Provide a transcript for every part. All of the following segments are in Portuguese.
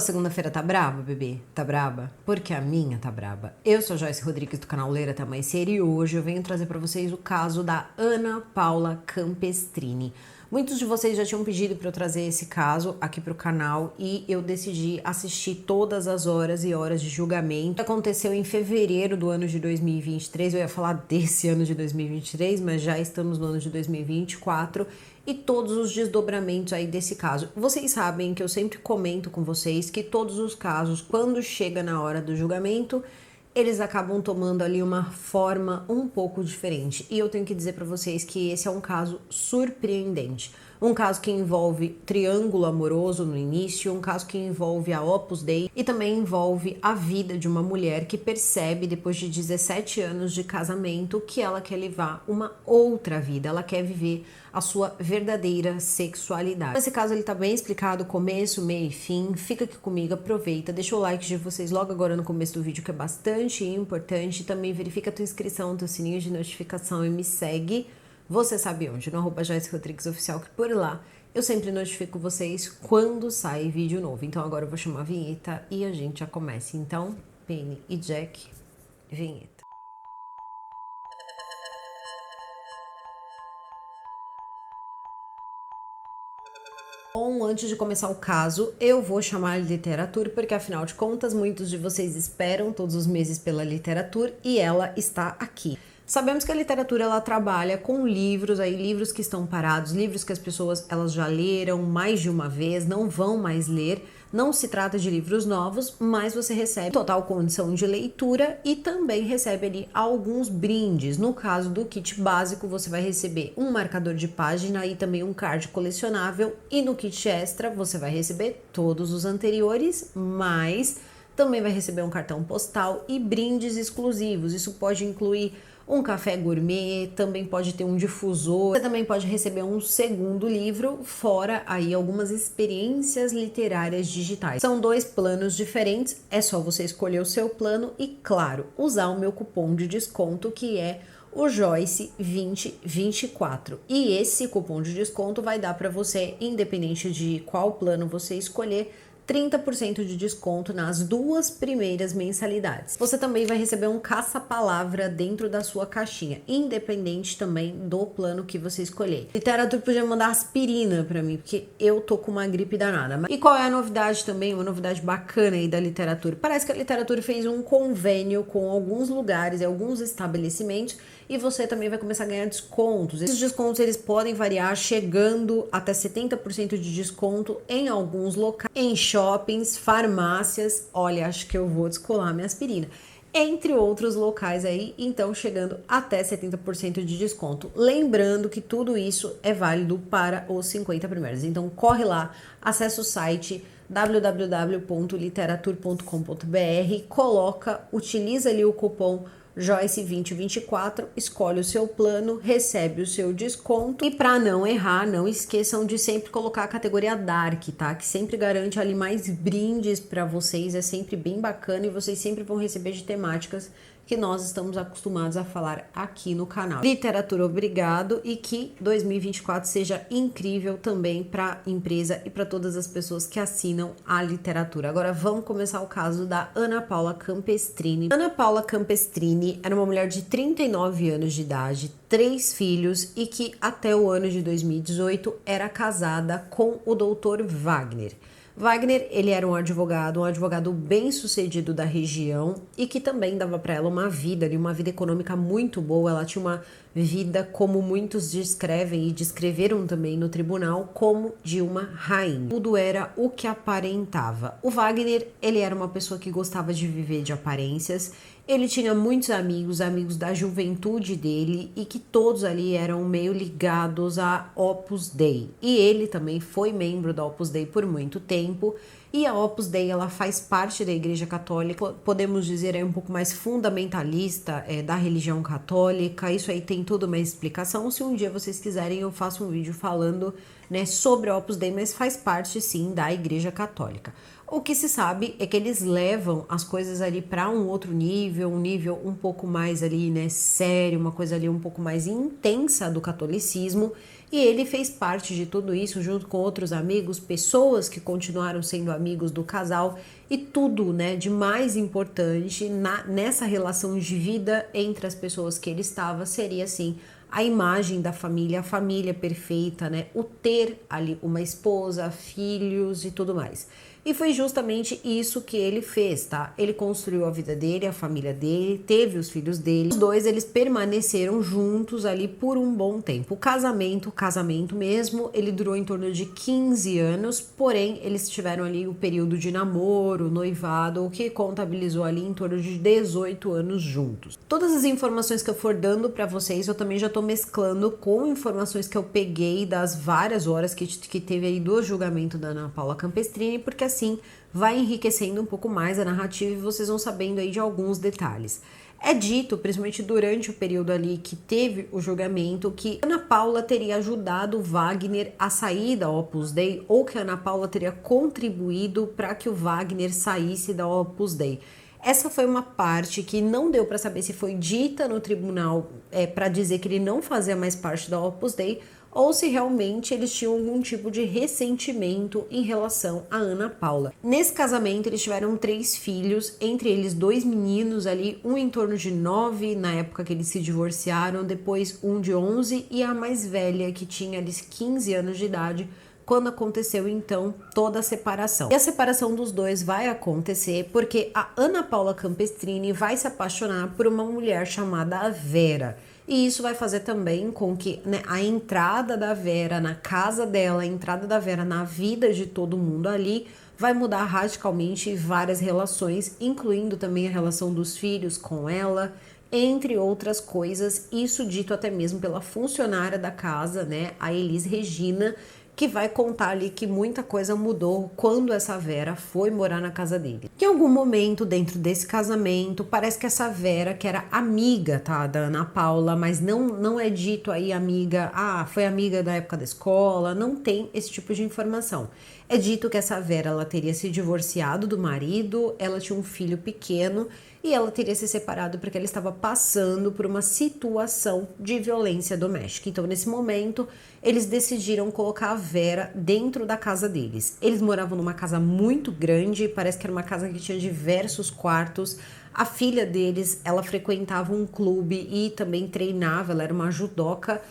Segunda-feira tá braba, bebê? Tá braba? Porque a minha tá braba. Eu sou a Joyce Rodrigues do canal Leira Tamancer e hoje eu venho trazer pra vocês o caso da Ana Paula Campestrini. Muitos de vocês já tinham pedido pra eu trazer esse caso aqui pro canal e eu decidi assistir todas as horas e horas de julgamento. Aconteceu em fevereiro do ano de 2023, eu ia falar desse ano de 2023, mas já estamos no ano de 2024 e todos os desdobramentos aí desse caso. Vocês sabem que eu sempre comento com vocês que todos os casos, quando chega na hora do julgamento, eles acabam tomando ali uma forma um pouco diferente. E eu tenho que dizer para vocês que esse é um caso surpreendente. Um caso que envolve triângulo amoroso no início, um caso que envolve a Opus Dei e também envolve a vida de uma mulher que percebe, depois de 17 anos de casamento, que ela quer levar uma outra vida, ela quer viver a sua verdadeira sexualidade. Esse caso ele tá bem explicado, começo, meio e fim. Fica aqui comigo, aproveita, deixa o like de vocês logo agora no começo do vídeo, que é bastante importante. Também verifica a tua inscrição, teu sininho de notificação e me segue. Você sabe onde? No @Joyce Rodrigues Oficial, que por lá eu sempre notifico vocês quando sai vídeo novo. Então agora eu vou chamar a vinheta e a gente já começa. Então, Penny e Jack, vinheta. Bom, antes de começar o caso, eu vou chamar a literatura, porque afinal de contas, muitos de vocês esperam todos os meses pela literatura e ela está aqui. Sabemos que a literatura ela trabalha com livros aí, livros que estão parados, livros que as pessoas elas já leram mais de uma vez, não vão mais ler. Não se trata de livros novos, mas você recebe total condição de leitura e também recebe ali alguns brindes. No caso do kit básico, você vai receber um marcador de página e também um card colecionável. E no kit extra, você vai receber todos os anteriores, mas também vai receber um cartão postal e brindes exclusivos. Isso pode incluir um café gourmet, também pode ter um difusor, você também pode receber um segundo livro, fora aí algumas experiências literárias digitais. São 2 planos diferentes, é só você escolher o seu plano e, claro, usar o meu cupom de desconto, que é o Joyce 2024. E esse cupom de desconto vai dar para você, independente de qual plano você escolher, 30% de desconto nas 2 primeiras mensalidades. Você também vai receber um caça-palavra dentro da sua caixinha, independente também do plano que você escolher. Literatura podia mandar aspirina pra mim, porque eu tô com uma gripe danada. E qual é a novidade também, uma novidade bacana aí da literatura? Parece que a literatura fez um convênio com alguns lugares e alguns estabelecimentos e você também vai começar a ganhar descontos. Esses descontos eles podem variar, chegando até 70% de desconto em alguns locais, em shoppings, farmácias. Olha, acho que eu vou descolar minha aspirina. Entre outros locais aí, então chegando até 70% de desconto. Lembrando que tudo isso é válido para os 50 primeiros. Então corre lá, acessa o site www.literatur.com.br, utiliza ali o cupom Joyce 2024, escolhe o seu plano, recebe o seu desconto e para não errar, não esqueçam de sempre colocar a categoria Dark, tá? Que sempre garante ali mais brindes para vocês, é sempre bem bacana e vocês sempre vão receber de temáticas que nós estamos acostumados a falar aqui no canal. Literatura, obrigado e que 2024 seja incrível também para a empresa e para todas as pessoas que assinam a literatura. Agora vamos começar o caso da Ana Paula Campestrini. Ana Paula Campestrini era uma mulher de 39 anos de idade, 3 filhos e que até o ano de 2018 era casada com o Dr. Wagner. Wagner, ele era um advogado bem sucedido da região e que também dava para ela uma vida econômica muito boa. Ela tinha uma vida, como muitos descrevem e descreveram também no tribunal, como de uma rainha. Tudo era o que aparentava. O Wagner, ele era uma pessoa que gostava de viver de aparências. Ele tinha muitos amigos da juventude dele e que todos ali eram meio ligados à Opus Dei. E ele também foi membro da Opus Dei por muito tempo. E a Opus Dei, ela faz parte da Igreja Católica, podemos dizer aí um pouco mais fundamentalista da religião católica. Isso aí tem toda uma explicação. Se um dia vocês quiserem, eu faço um vídeo falando, né, sobre a Opus Dei, mas faz parte sim da Igreja Católica. O que se sabe é que eles levam as coisas ali para um outro nível, um nível um pouco mais ali, né, sério, uma coisa ali um pouco mais intensa do catolicismo. E ele fez parte de tudo isso junto com outros amigos, pessoas que continuaram sendo amigos do casal e tudo, né, de mais importante nessa relação de vida entre as pessoas que ele estava seria assim a imagem da família, a família perfeita, né, o ter ali uma esposa, filhos e tudo mais. E foi justamente isso que ele fez, tá? Ele construiu a vida dele, a família dele, teve os filhos dele. Os dois, eles permaneceram juntos ali por um bom tempo. O casamento mesmo, ele durou em torno de 15 anos, porém, eles tiveram ali o período de namoro, noivado, o que contabilizou ali em torno de 18 anos juntos. Todas as informações que eu for dando pra vocês, eu também já tô mesclando com informações que eu peguei das várias horas que teve aí do julgamento da Ana Paula Campestrini, porque assim vai enriquecendo um pouco mais a narrativa e vocês vão sabendo aí de alguns detalhes. É dito, principalmente durante o período ali que teve o julgamento, que Ana Paula teria ajudado Wagner a sair da Opus Dei ou que a Ana Paula teria contribuído para que o Wagner saísse da Opus Dei. Essa foi uma parte que não deu para saber se foi dita no tribunal para dizer que ele não fazia mais parte da Opus Dei ou se realmente eles tinham algum tipo de ressentimento em relação a Ana Paula. Nesse casamento eles tiveram 3 filhos, entre eles 2 meninos ali, um em torno de 9 na época que eles se divorciaram, depois um de 11 e a mais velha que tinha ali 15 anos de idade quando aconteceu então toda a separação. E a separação dos dois vai acontecer porque a Ana Paula Campestrini vai se apaixonar por uma mulher chamada Vera. E isso vai fazer também com que, né, a entrada da Vera na casa dela, a entrada da Vera na vida de todo mundo ali, vai mudar radicalmente várias relações, incluindo também a relação dos filhos com ela, entre outras coisas, isso dito até mesmo pela funcionária da casa, né, a Elis Regina, que vai contar ali que muita coisa mudou quando essa Vera foi morar na casa dele. Em algum momento dentro desse casamento, parece que essa Vera, que era amiga, tá, da Ana Paula, mas não é dito aí amiga, foi amiga da época da escola, não tem esse tipo de informação. É dito que essa Vera, ela teria se divorciado do marido, ela tinha um filho pequeno e ela teria se separado porque ela estava passando por uma situação de violência doméstica. Então, nesse momento, eles decidiram colocar a Vera dentro da casa deles. Eles moravam numa casa muito grande, parece que era uma casa que tinha diversos quartos. A filha deles, ela frequentava um clube e também treinava, ela era uma judoca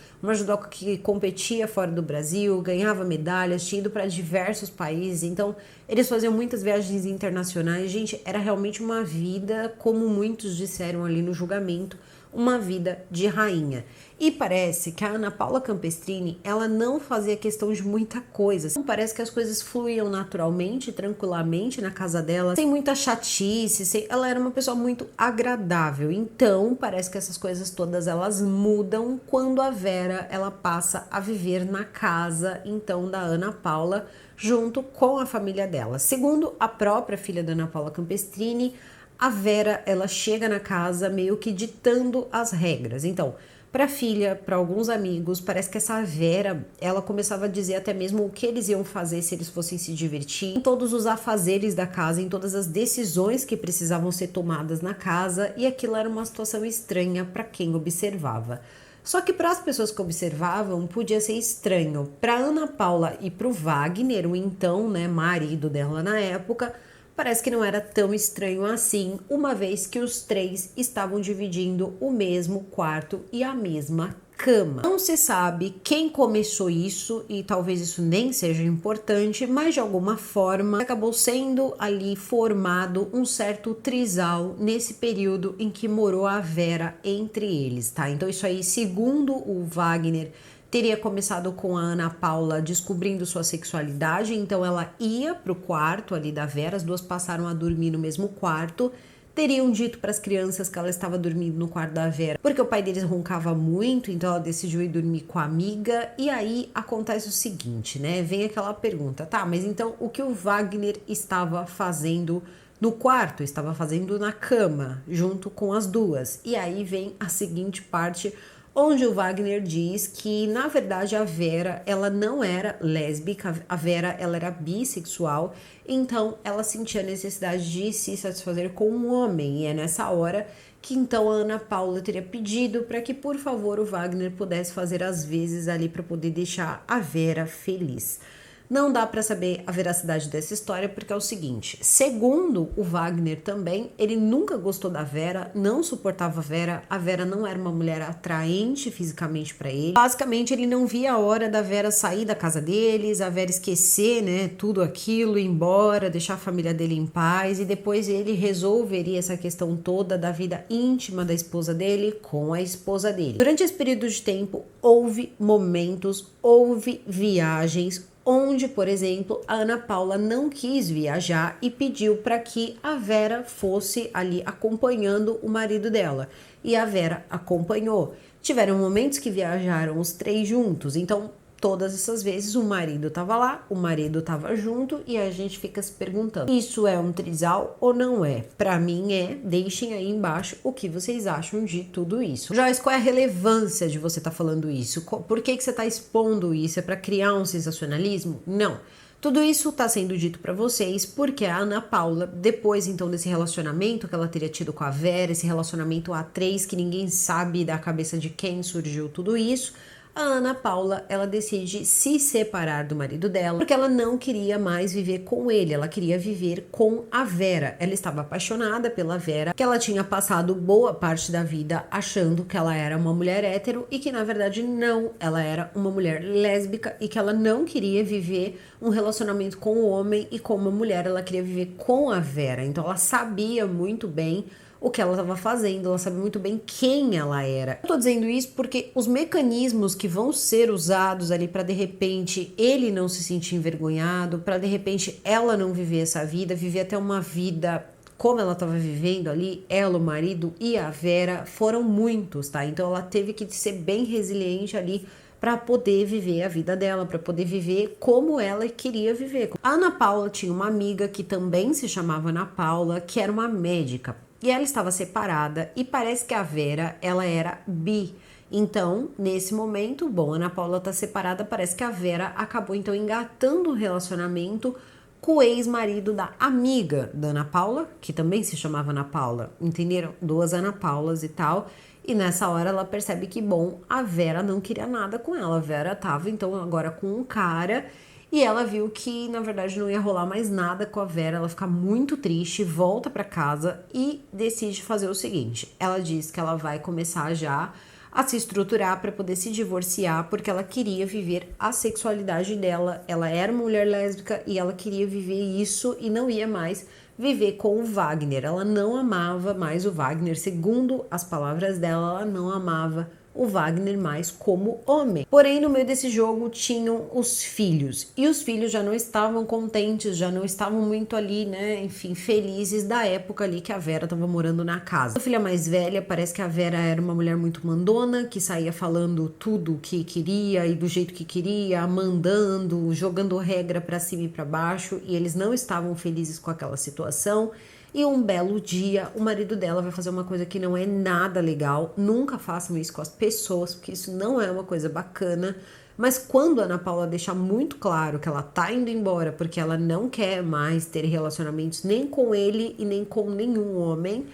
que competia fora do Brasil, ganhava medalhas, tinha ido para diversos países, então eles faziam muitas viagens internacionais. Gente, era realmente uma vida, como muitos disseram ali no julgamento, uma vida de rainha. E parece que a Ana Paula Campestrini, ela não fazia questão de muita coisa. Então, parece que as coisas fluíam naturalmente, tranquilamente na casa dela, sem muita chatice, ela era uma pessoa muito agradável. Então, parece que essas coisas todas elas mudam quando a Vera, ela passa a viver na casa, então, da Ana Paula, junto com a família dela. Segundo a própria filha da Ana Paula Campestrini, a Vera, ela chega na casa meio que ditando as regras. Então, para a filha, para alguns amigos, parece que essa Vera, ela começava a dizer até mesmo o que eles iam fazer se eles fossem se divertir, em todos os afazeres da casa, em todas as decisões que precisavam ser tomadas na casa, e aquilo era uma situação estranha para quem observava. Só que para as pessoas que observavam, podia ser estranho. Para Ana Paula e para o Wagner, o então, né, marido dela na época, parece que não era tão estranho assim, uma vez que os 3 estavam dividindo o mesmo quarto e a mesma cama. Não se sabe quem começou isso e talvez isso nem seja importante, mas de alguma forma acabou sendo ali formado um certo trisal nesse período em que morou a Vera entre eles, tá? Então isso aí, segundo o Wagner, teria começado com a Ana Paula descobrindo sua sexualidade, então ela ia pro quarto ali da Vera, as duas passaram a dormir no mesmo quarto, teriam dito para as crianças que ela estava dormindo no quarto da Vera, porque o pai deles roncava muito, então ela decidiu ir dormir com a amiga, e aí acontece o seguinte, né, vem aquela pergunta, tá, mas então o que o Wagner estava fazendo no quarto, estava fazendo na cama, junto com as duas, e aí vem a seguinte parte, onde o Wagner diz que, na verdade, a Vera, ela não era lésbica, a Vera, ela era bissexual, então ela sentia a necessidade de se satisfazer com um homem, e é nessa hora que então a Ana Paula teria pedido para que, por favor, o Wagner pudesse fazer as vezes ali para poder deixar a Vera feliz. Não dá para saber a veracidade dessa história porque é o seguinte, segundo o Wagner também, ele nunca gostou da Vera, não suportava a Vera não era uma mulher atraente fisicamente para ele. Basicamente ele não via a hora da Vera sair da casa deles, a Vera esquecer, né, tudo aquilo, ir embora, deixar a família dele em paz e depois ele resolveria essa questão toda da vida íntima da esposa dele com a esposa dele. Durante esse período de tempo houve momentos, houve viagens, onde, por exemplo, a Ana Paula não quis viajar e pediu para que a Vera fosse ali acompanhando o marido dela. E a Vera acompanhou. Tiveram momentos que viajaram os três juntos, então todas essas vezes o marido estava lá, o marido estava junto e a gente fica se perguntando, isso é um trisal ou não é? Para mim é, deixem aí embaixo o que vocês acham de tudo isso. Joyce, qual é a relevância de você estar falando isso? Por que você está expondo isso? É para criar um sensacionalismo? Não. Tudo isso está sendo dito para vocês porque a Ana Paula, depois então desse relacionamento que ela teria tido com a Vera, esse relacionamento A3 que ninguém sabe da cabeça de quem surgiu tudo isso, a Ana Paula, ela decide se separar do marido dela porque ela não queria mais viver com ele, ela queria viver com a Vera. Ela estava apaixonada pela Vera, que ela tinha passado boa parte da vida achando que ela era uma mulher hétero e que na verdade não, ela era uma mulher lésbica e que ela não queria viver um relacionamento com o homem e com uma mulher, ela queria viver com a Vera. Então ela sabia muito bem o que ela estava fazendo, ela sabia muito bem quem ela era. Eu tô dizendo isso porque os mecanismos que vão ser usados ali para de repente ele não se sentir envergonhado, para de repente ela não viver essa vida, viver até uma vida como ela estava vivendo ali, ela, o marido e a Vera, foram muitos, tá? Então ela teve que ser bem resiliente ali para poder viver a vida dela, para poder viver como ela queria viver. A Ana Paula tinha uma amiga que também se chamava Ana Paula, que era uma médica. E ela estava separada e parece que a Vera, ela era bi. Então, nesse momento, bom, a Ana Paula tá separada, parece que a Vera acabou então engatando um relacionamento com o ex-marido da amiga da Ana Paula, que também se chamava Ana Paula, entenderam? Duas Ana Paulas e tal. E nessa hora ela percebe que, bom, a Vera não queria nada com ela. A Vera tava então agora com um cara e ela viu que, na verdade, não ia rolar mais nada com a Vera, ela fica muito triste, volta para casa e decide fazer o seguinte, ela diz que ela vai começar já a se estruturar para poder se divorciar, porque ela queria viver a sexualidade dela, ela era uma mulher lésbica e ela queria viver isso e não ia mais viver com o Wagner, ela não amava mais o Wagner, segundo as palavras dela, ela não amava o Wagner mais como homem. Porém, no meio desse jogo tinham os filhos. E os filhos já não estavam contentes, já não estavam muito ali, né, enfim, felizes da época ali que a Vera estava morando na casa. A filha mais velha, parece que a Vera era uma mulher muito mandona, que saía falando tudo o que queria e do jeito que queria, mandando, jogando regra para cima e para baixo, e eles não estavam felizes com aquela situação. E um belo dia, o marido dela vai fazer uma coisa que não é nada legal. Nunca façam isso com as pessoas, porque isso não é uma coisa bacana. Mas quando a Ana Paula deixa muito claro que ela tá indo embora porque ela não quer mais ter relacionamentos nem com ele e nem com nenhum homem,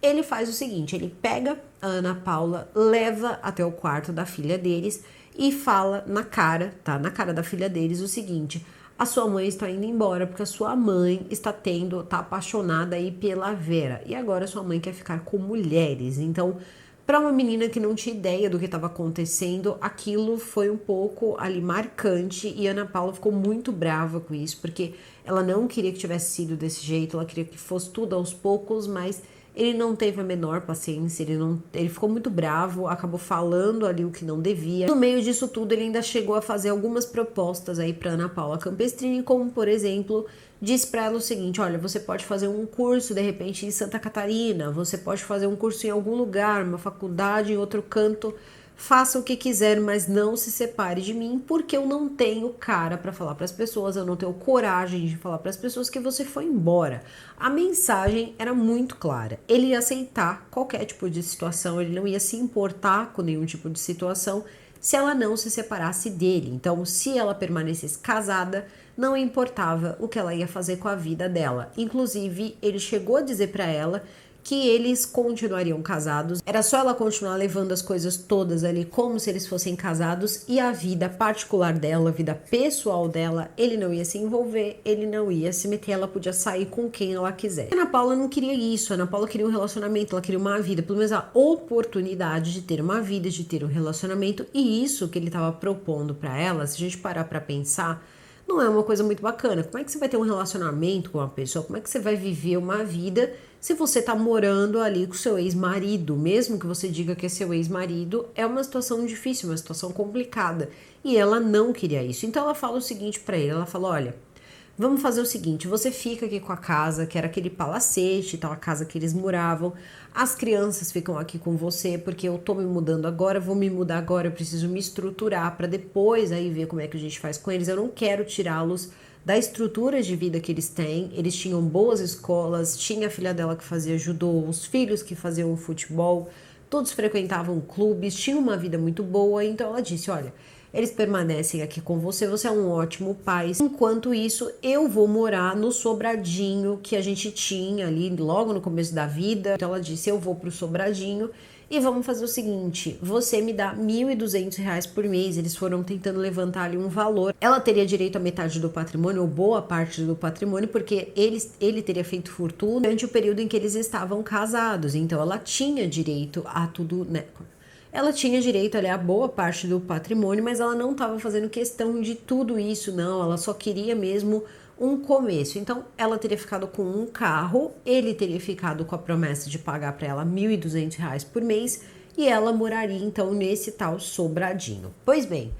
ele faz o seguinte, ele pega a Ana Paula, leva até o quarto da filha deles e fala na cara, tá? Na cara da filha deles o seguinte: a sua mãe está indo embora porque a sua mãe tá apaixonada aí pela Vera. E agora sua mãe quer ficar com mulheres. Então, para uma menina que não tinha ideia do que estava acontecendo, aquilo foi um pouco ali marcante. E a Ana Paula ficou muito brava com isso, porque ela não queria que tivesse sido desse jeito, ela queria que fosse tudo aos poucos, mas ele não teve a menor paciência, ele ficou muito bravo, acabou falando ali o que não devia. No meio disso tudo, ele ainda chegou a fazer algumas propostas aí para Ana Paula Campestrini, como, por exemplo, disse para ela o seguinte: olha, você pode fazer um curso, de repente, em Santa Catarina, você pode fazer um curso em algum lugar, uma faculdade em outro canto, faça o que quiser, mas não se separe de mim, porque eu não tenho cara para falar para as pessoas, eu não tenho coragem de falar para as pessoas que você foi embora. A mensagem era muito clara. Ele ia aceitar qualquer tipo de situação, ele não ia se importar com nenhum tipo de situação se ela não se separasse dele. Então, se ela permanecesse casada, não importava o que ela ia fazer com a vida dela. Inclusive, ele chegou a dizer para ela que eles continuariam casados. Era só ela continuar levando as coisas todas ali como se eles fossem casados, e a vida particular dela, a vida pessoal dela, ele não ia se envolver, ele não ia se meter, ela podia sair com quem ela quiser. A Ana Paula não queria isso, a Ana Paula queria um relacionamento, ela queria uma vida, pelo menos a oportunidade de ter uma vida, de ter um relacionamento, e isso que ele estava propondo para ela, se a gente parar para pensar, não é uma coisa muito bacana. Como é que você vai ter um relacionamento com uma pessoa? Como é que você vai viver uma vida se você tá morando ali com seu ex-marido? Mesmo que você diga que é seu ex-marido, é uma situação difícil, uma situação complicada. E ela não queria isso. Então ela fala o seguinte pra ele, ela fala, olha, vamos fazer o seguinte, você fica aqui com a casa, que era aquele palacete, tal, a casa que eles moravam, as crianças ficam aqui com você, porque eu tô me mudando agora, vou me mudar agora, eu preciso me estruturar para depois aí ver como é que a gente faz com eles, eu não quero tirá-los da estrutura de vida que eles têm, eles tinham boas escolas, tinha a filha dela que fazia judô, os filhos que faziam futebol, todos frequentavam clubes, tinham uma vida muito boa, então ela disse, olha, eles permanecem aqui com você, você é um ótimo pai. Enquanto isso, eu vou morar no sobradinho que a gente tinha ali logo no começo da vida. Então ela disse, eu vou pro sobradinho e vamos fazer o seguinte, você me dá R$1.200 por mês. Eles foram tentando levantar ali um valor. Ela teria direito a metade do patrimônio, ou boa parte do patrimônio, porque ele teria feito fortuna durante o período em que eles estavam casados. Então ela tinha direito a tudo, né? Ela tinha direito ali a boa parte do patrimônio, mas ela não estava fazendo questão de tudo isso, não. Ela só queria mesmo um começo. Então, ela teria ficado com um carro, ele teria ficado com a promessa de pagar para ela R$1.200 por mês e ela moraria, então, nesse tal sobradinho. Pois bem,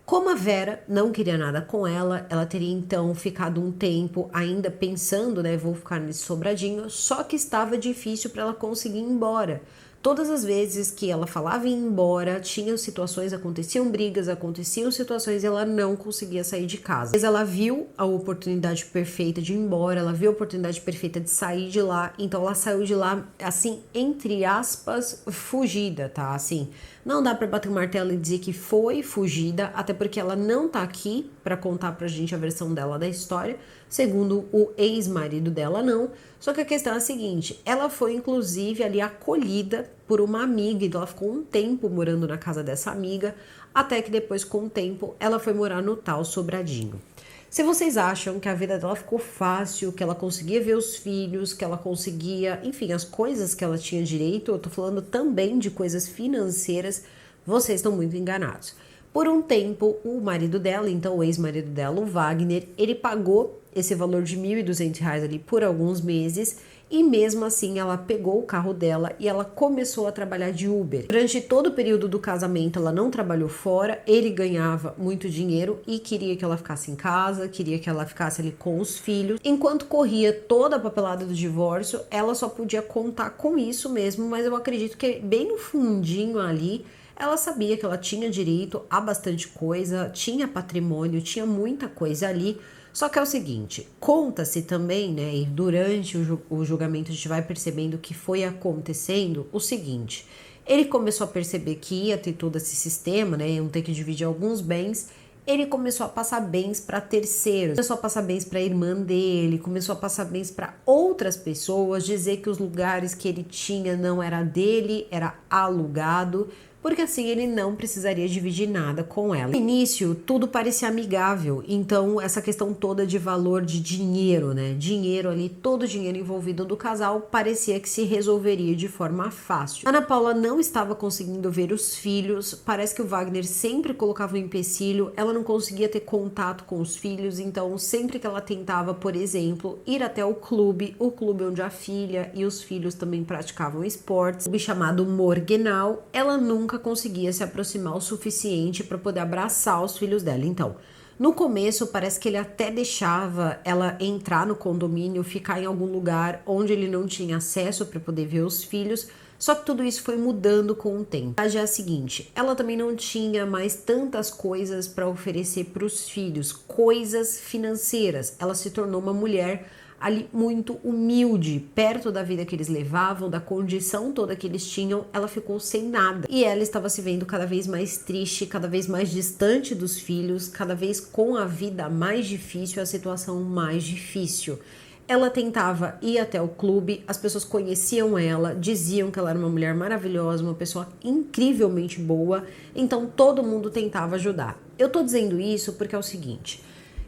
como a Vera não queria nada com ela, ela teria, então, ficado um tempo ainda pensando, né, vou ficar nesse sobradinho, só que estava difícil para ela conseguir ir embora. Todas as vezes que ela falava em ir embora, tinham situações, aconteciam brigas, aconteciam situações e ela não conseguia sair de casa. Mas ela viu a oportunidade perfeita de ir embora, ela viu a oportunidade perfeita de sair de lá, então ela saiu de lá, assim, entre aspas, fugida, tá? Assim, não dá pra bater o martelo e dizer que foi fugida, até porque ela não tá aqui pra contar pra gente a versão dela da história, segundo o ex-marido dela, não. Só que a questão é a seguinte, ela foi inclusive ali acolhida por uma amiga, então ela ficou um tempo morando na casa dessa amiga, até que depois, com o tempo, ela foi morar no tal sobradinho. Se vocês acham que a vida dela ficou fácil, que ela conseguia ver os filhos, que ela conseguia, enfim, as coisas que ela tinha direito, eu tô falando também de coisas financeiras, vocês estão muito enganados. Por um tempo, o marido dela, então o ex-marido dela, o Wagner, ele pagou esse valor de R$1.200 ali por alguns meses e mesmo assim ela pegou o carro dela e ela começou a trabalhar de Uber. Durante todo o período do casamento ela não trabalhou fora, ele ganhava muito dinheiro e queria que ela ficasse em casa, queria que ela ficasse ali com os filhos. Enquanto corria toda a papelada do divórcio, ela só podia contar com isso mesmo, mas eu acredito que bem no fundinho ali, ela sabia que ela tinha direito a bastante coisa, tinha patrimônio, tinha muita coisa ali. Só que é o seguinte, conta-se também, né, e durante o julgamento a gente vai percebendo que foi acontecendo o seguinte, ele começou a perceber que ia ter todo esse sistema, né, iam ter que dividir alguns bens, ele começou a passar bens para terceiros, começou a passar bens para a irmã dele, começou a passar bens para outras pessoas, dizer que os lugares que ele tinha não era dele, era alugado, porque assim ele não precisaria dividir nada com ela. No início, tudo parecia amigável, então essa questão toda de valor de dinheiro, né? Dinheiro ali, todo o dinheiro envolvido do casal parecia que se resolveria de forma fácil. Ana Paula não estava conseguindo ver os filhos, parece que o Wagner sempre colocava um empecilho, ela não conseguia ter contato com os filhos, então sempre que ela tentava, por exemplo, ir até o clube onde a filha e os filhos também praticavam esportes, um clube chamado Morgenau, ela nunca conseguia se aproximar o suficiente para poder abraçar os filhos dela. Então, No começo, parece que ele até deixava ela entrar no condomínio, ficar em algum lugar onde ele não tinha acesso para poder ver os filhos, só que tudo isso foi mudando com o tempo. A verdade é a seguinte, ela também não tinha mais tantas coisas para oferecer para os filhos, coisas financeiras. Ela se tornou uma mulher ali muito humilde, perto da vida que eles levavam, da condição toda que eles tinham, ela ficou sem nada. E ela estava se vendo cada vez mais triste, cada vez mais distante dos filhos, cada vez com a vida mais difícil, a situação mais difícil. Ela tentava ir até o clube, as pessoas conheciam ela, diziam que ela era uma mulher maravilhosa, uma pessoa incrivelmente boa, então todo mundo tentava ajudar. Eu tô dizendo isso porque é o seguinte,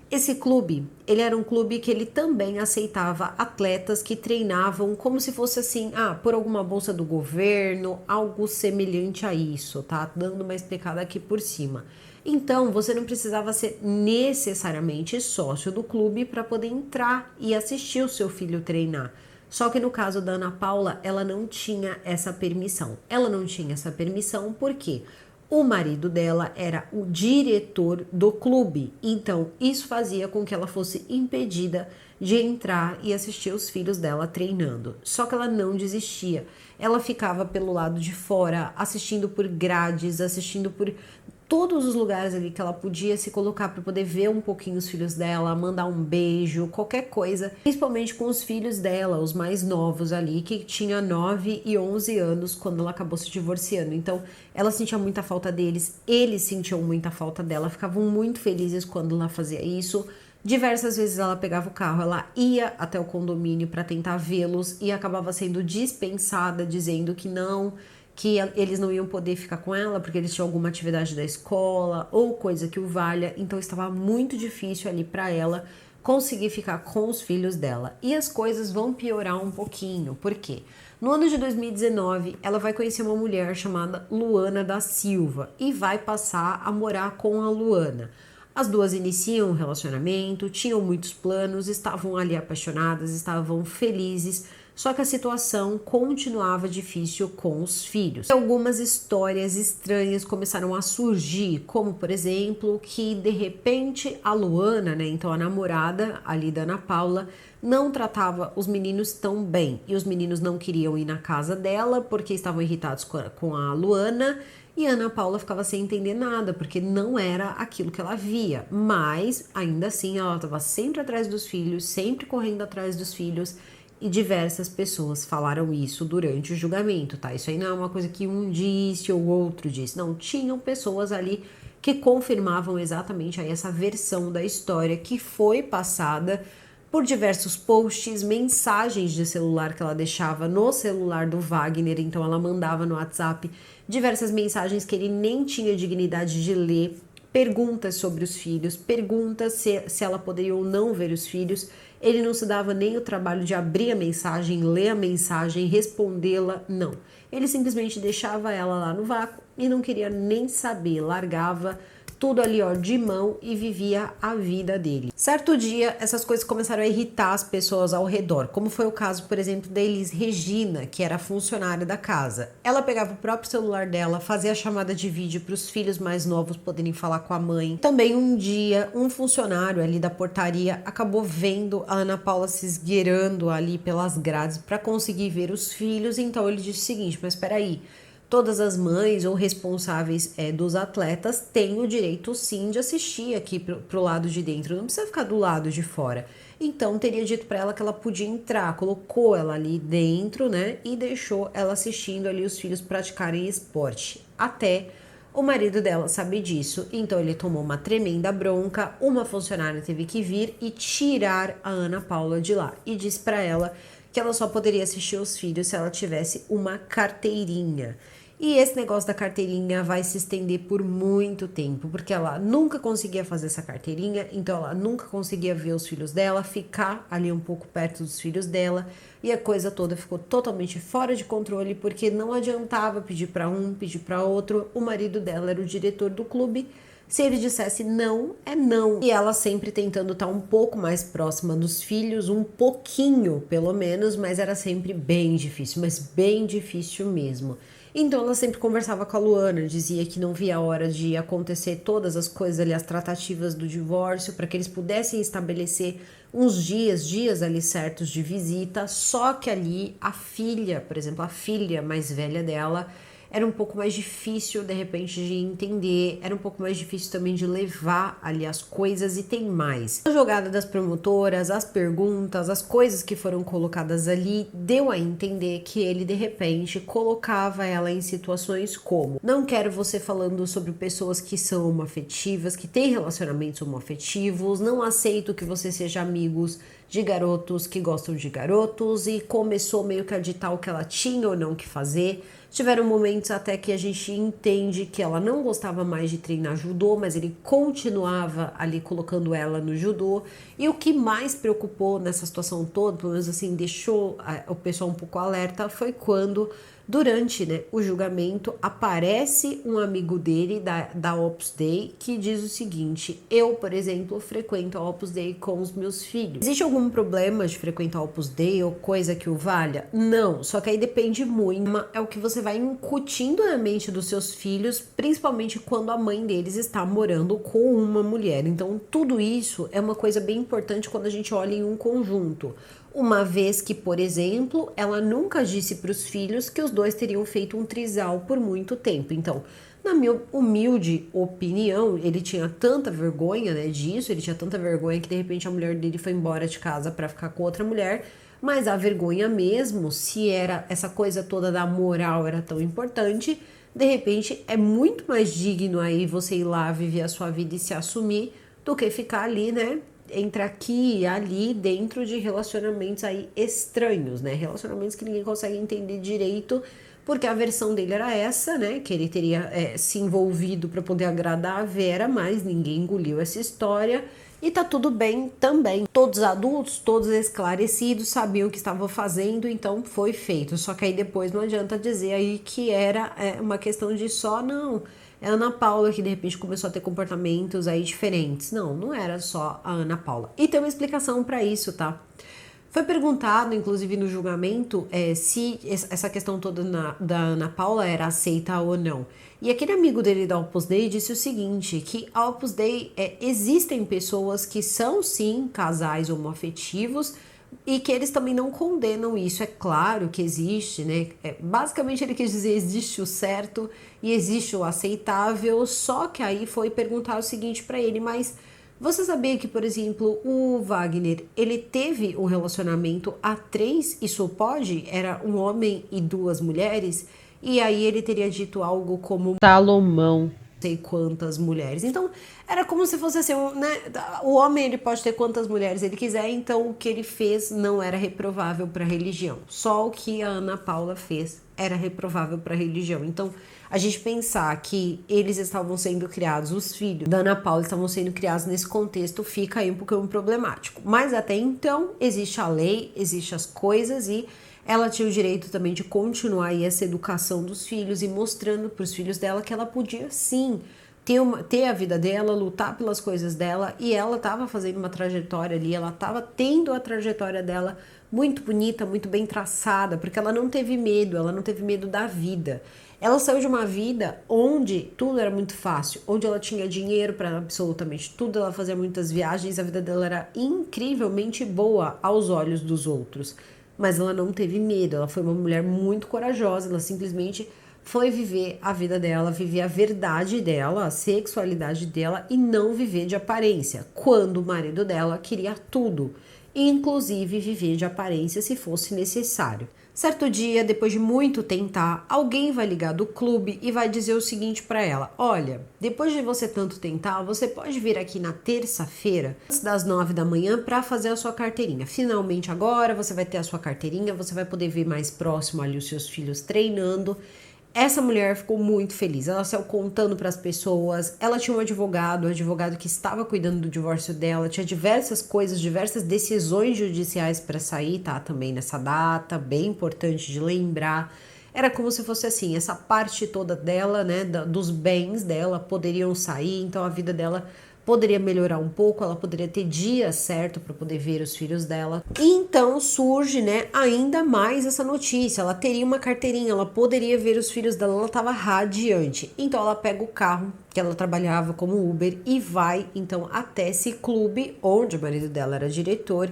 esse clube, ele era um clube que ele também aceitava atletas que treinavam como se fosse assim, por alguma bolsa do governo, algo semelhante a isso, tá? Dando uma explicada aqui por cima. Então, você não precisava ser necessariamente sócio do clube para poder entrar e assistir o seu filho treinar. Só que no caso da Ana Paula, ela não tinha essa permissão. Ela não tinha essa permissão porque o marido dela era o diretor do clube, então isso fazia com que ela fosse impedida de entrar e assistir os filhos dela treinando. Só que ela não desistia, ela ficava pelo lado de fora, assistindo por grades, assistindo por todos os lugares ali que ela podia se colocar para poder ver um pouquinho os filhos dela, mandar um beijo, qualquer coisa, principalmente com os filhos dela, os mais novos ali, que tinha 9 e 11 anos quando ela acabou se divorciando. Então, ela sentia muita falta deles, eles sentiam muita falta dela, ficavam muito felizes quando ela fazia isso. Diversas vezes ela pegava o carro, ela ia até o condomínio para tentar vê-los e acabava sendo dispensada, dizendo que não, que eles não iam poder ficar com ela porque eles tinham alguma atividade da escola ou coisa que o valha, então estava muito difícil ali para ela conseguir ficar com os filhos dela. E as coisas vão piorar um pouquinho, por quê? No ano de 2019, ela vai conhecer uma mulher chamada Luana da Silva e vai passar a morar com a Luana. As duas iniciam um relacionamento, tinham muitos planos, estavam ali apaixonadas, estavam felizes, só que a situação continuava difícil com os filhos. Algumas histórias estranhas começaram a surgir, como por exemplo, que de repente a Luana, então a namorada ali da Ana Paula, não tratava os meninos tão bem. E os meninos não queriam ir na casa dela porque estavam irritados com a Luana. E a Ana Paula ficava sem entender nada, porque não era aquilo que ela via. Mas, ainda assim, ela estava sempre atrás dos filhos, sempre correndo atrás dos filhos. E diversas pessoas falaram isso durante o julgamento, tá? Isso aí não é uma coisa que um disse ou outro disse. Não, tinham pessoas ali que confirmavam exatamente aí essa versão da história que foi passada por diversos posts, mensagens de celular que ela deixava no celular do Wagner, então ela mandava no WhatsApp diversas mensagens que ele nem tinha dignidade de ler, perguntas sobre os filhos, perguntas se ela poderia ou não ver os filhos. Ele não se dava nem o trabalho de abrir a mensagem, ler a mensagem, respondê-la, não. Ele simplesmente deixava ela lá no vácuo e não queria nem saber, largava tudo ali de mão e vivia a vida dele. Certo dia, essas coisas começaram a irritar as pessoas ao redor, como foi o caso, por exemplo, da Elis Regina, que era funcionária da casa. Ela pegava o próprio celular dela, fazia a chamada de vídeo para os filhos mais novos poderem falar com a mãe. Também um dia, um funcionário ali da portaria acabou vendo a Ana Paula se esgueirando ali pelas grades para conseguir ver os filhos, então ele disse o seguinte, mas espera aí, todas as mães ou responsáveis dos atletas têm o direito sim de assistir aqui pro lado de dentro, não precisa ficar do lado de fora. Então teria dito para ela que ela podia entrar, colocou ela ali dentro, e deixou ela assistindo ali os filhos praticarem esporte. Até o marido dela saber disso, então ele tomou uma tremenda bronca, uma funcionária teve que vir e tirar a Ana Paula de lá e disse para ela que ela só poderia assistir os filhos se ela tivesse uma carteirinha. E esse negócio da carteirinha vai se estender por muito tempo, porque ela nunca conseguia fazer essa carteirinha, então ela nunca conseguia ver os filhos dela, ficar ali um pouco perto dos filhos dela, e a coisa toda ficou totalmente fora de controle, porque não adiantava pedir para um, pedir para outro. O marido dela era o diretor do clube, Se ele dissesse não, é não. E ela sempre tentando estar um pouco mais próxima dos filhos, um pouquinho pelo menos, mas era sempre bem difícil, mas bem difícil mesmo. Então ela sempre conversava com a Luana, dizia que não via a hora de acontecer todas as coisas ali, as tratativas do divórcio, para que eles pudessem estabelecer uns dias ali certos de visita, só que ali a filha, por exemplo, a filha mais velha dela, era um pouco mais difícil de repente de entender, era um pouco mais difícil também de levar ali as coisas e tem mais. A jogada das promotoras, as perguntas, as coisas que foram colocadas ali, deu a entender que ele de repente colocava ela em situações como: não quero você falando sobre pessoas que são homoafetivas, que têm relacionamentos homoafetivos, não aceito que você seja amigos de garotos que gostam de garotos, e começou meio que a ditar o que ela tinha ou não que fazer. Tiveram momentos até que a gente entende que ela não gostava mais de treinar judô, mas ele continuava ali colocando ela no judô. E o que mais preocupou nessa situação toda, pelo menos assim, deixou o pessoal um pouco alerta, foi quando, durante, né, o julgamento, aparece um amigo dele da Opus Dei que diz o seguinte: eu, por exemplo, frequento a Opus Dei com os meus filhos. Existe algum problema de frequentar a Opus Dei ou coisa que o valha? Não, só que aí depende muito, é o que você vai incutindo na mente dos seus filhos, principalmente quando a mãe deles está morando com uma mulher. Então tudo isso é uma coisa bem importante quando a gente olha em um conjunto. Uma vez que, por exemplo, ela nunca disse para os filhos que os dois teriam feito um trisal por muito tempo. Então, na minha humilde opinião, ele tinha tanta vergonha, né, disso, ele tinha tanta vergonha que de repente a mulher dele foi embora de casa para ficar com outra mulher. Mas a vergonha mesmo, se era essa coisa toda da moral era tão importante, de repente é muito mais digno aí você ir lá viver a sua vida e se assumir do que ficar ali, né, entre aqui e ali dentro de relacionamentos aí estranhos, né? Relacionamentos que ninguém consegue entender direito, porque a versão dele era essa, né? Que ele teria se envolvido para poder agradar a Vera, mas ninguém engoliu essa história. E tá tudo bem também. Todos adultos, todos esclarecidos, sabiam o que estavam fazendo, então foi feito. Só que aí depois não adianta dizer aí que era uma questão de só, não. É a Ana Paula que de repente começou a ter comportamentos aí diferentes. Não, não era só a Ana Paula. E tem uma explicação para isso, tá? Foi perguntado, inclusive no julgamento, se essa questão toda da Ana Paula era aceita ou não. E aquele amigo dele da Opus Dei disse o seguinte, que a Opus Dei, existem pessoas que são sim casais homoafetivos, e que eles também não condenam isso. É claro que existe, né? Basicamente ele quis dizer, existe o certo e existe o aceitável, só que aí foi perguntar o seguinte para ele: mas você sabia que, por exemplo, o Wagner, ele teve um relacionamento a 3, isso pode? Era um homem e 2 mulheres? E aí ele teria dito algo como Salomão, sei quantas mulheres. Então era como se fosse assim, né? O homem ele pode ter quantas mulheres ele quiser, então o que ele fez não era reprovável para a religião. Só o que a Ana Paula fez era reprovável para a religião. Então a gente pensar que eles estavam sendo criados, os filhos da Ana Paula estavam sendo criados nesse contexto, fica aí um pouquinho problemático. Mas até então existe a lei, existe as coisas e ela tinha o direito também de continuar aí essa educação dos filhos e mostrando para os filhos dela que ela podia sim ter a vida dela, lutar pelas coisas dela, e ela estava fazendo uma trajetória ali, ela estava tendo a trajetória dela muito bonita, muito bem traçada, porque ela não teve medo da vida. Ela saiu de uma vida onde tudo era muito fácil, onde ela tinha dinheiro para absolutamente tudo, ela fazia muitas viagens, a vida dela era incrivelmente boa aos olhos dos outros. Mas ela não teve medo, ela foi uma mulher muito corajosa, ela simplesmente foi viver a vida dela, viver a verdade dela, a sexualidade dela e não viver de aparência, quando o marido dela queria tudo, inclusive viver de aparência se fosse necessário. Certo dia, depois de muito tentar, alguém vai ligar do clube e vai dizer o seguinte para ela: olha, depois de você tanto tentar, você pode vir aqui na terça-feira, antes das 9 da manhã, para fazer a sua carteirinha. Finalmente agora você vai ter a sua carteirinha, você vai poder ver mais próximo ali os seus filhos treinando. Essa mulher ficou muito feliz, ela saiu contando para as pessoas, ela tinha um advogado que estava cuidando do divórcio dela, tinha diversas coisas, diversas decisões judiciais para sair, tá? Também nessa data, bem importante de lembrar. era como se fosse assim, essa parte toda dela, né, dos bens dela poderiam sair, então a vida dela poderia melhorar um pouco, ela poderia ter dia certo para poder ver os filhos dela. E então surge, né, ainda mais essa notícia. Ela teria uma carteirinha, ela poderia ver os filhos dela, ela estava radiante. Então ela pega o carro que ela trabalhava como Uber e vai então até esse clube onde o marido dela era diretor.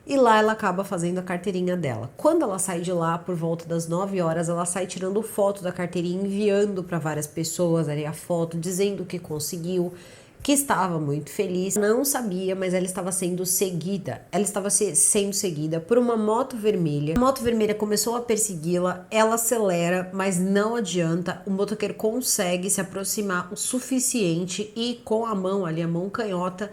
E lá ela acaba fazendo a carteirinha dela. Quando ela sai de lá, por volta das 9 horas, ela sai tirando foto da carteirinha, enviando para várias pessoas ali a foto, dizendo que conseguiu, que estava muito feliz. Não sabia, mas ela estava sendo seguida. Ela estava sendo seguida por uma moto vermelha. A moto vermelha começou a persegui-la, ela acelera, mas não adianta. O motoqueiro consegue se aproximar o suficiente e com a mão ali, a mão canhota,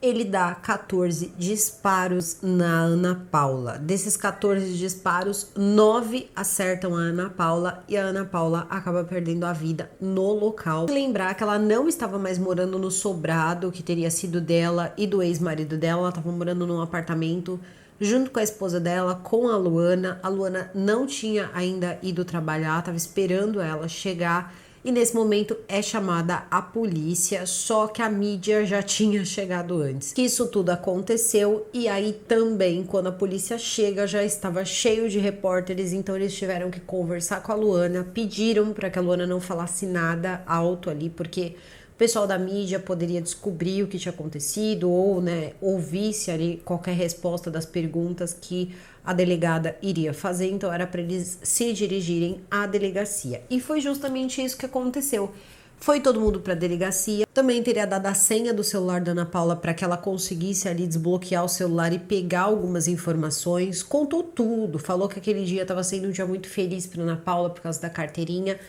ele dá 14 disparos na Ana Paula. Desses 14 disparos, 9 acertam a Ana Paula e a Ana Paula acaba perdendo a vida no local. Lembrar que ela não estava mais morando no sobrado que teria sido dela e do ex-marido dela, ela estava morando num apartamento junto com a esposa dela, com a Luana. A Luana não tinha ainda ido trabalhar, estava esperando ela chegar. E nesse momento é chamada a polícia, só que a mídia já tinha chegado antes. Que isso tudo aconteceu e aí também, quando a polícia chega, já estava cheio de repórteres, então eles tiveram que conversar com a Luana, pediram para que a Luana não falasse nada alto ali, porque o pessoal da mídia poderia descobrir o que tinha acontecido ou, né, ouvisse ali qualquer resposta das perguntas que a delegada iria fazer, então era para eles se dirigirem à delegacia. E foi justamente isso que aconteceu. Foi todo mundo para a delegacia. Também teria dado a senha do celular da Ana Paula para que ela conseguisse ali desbloquear o celular e pegar algumas informações. Contou tudo, falou que aquele dia estava sendo um dia muito feliz para Ana Paula por causa da carteirinha.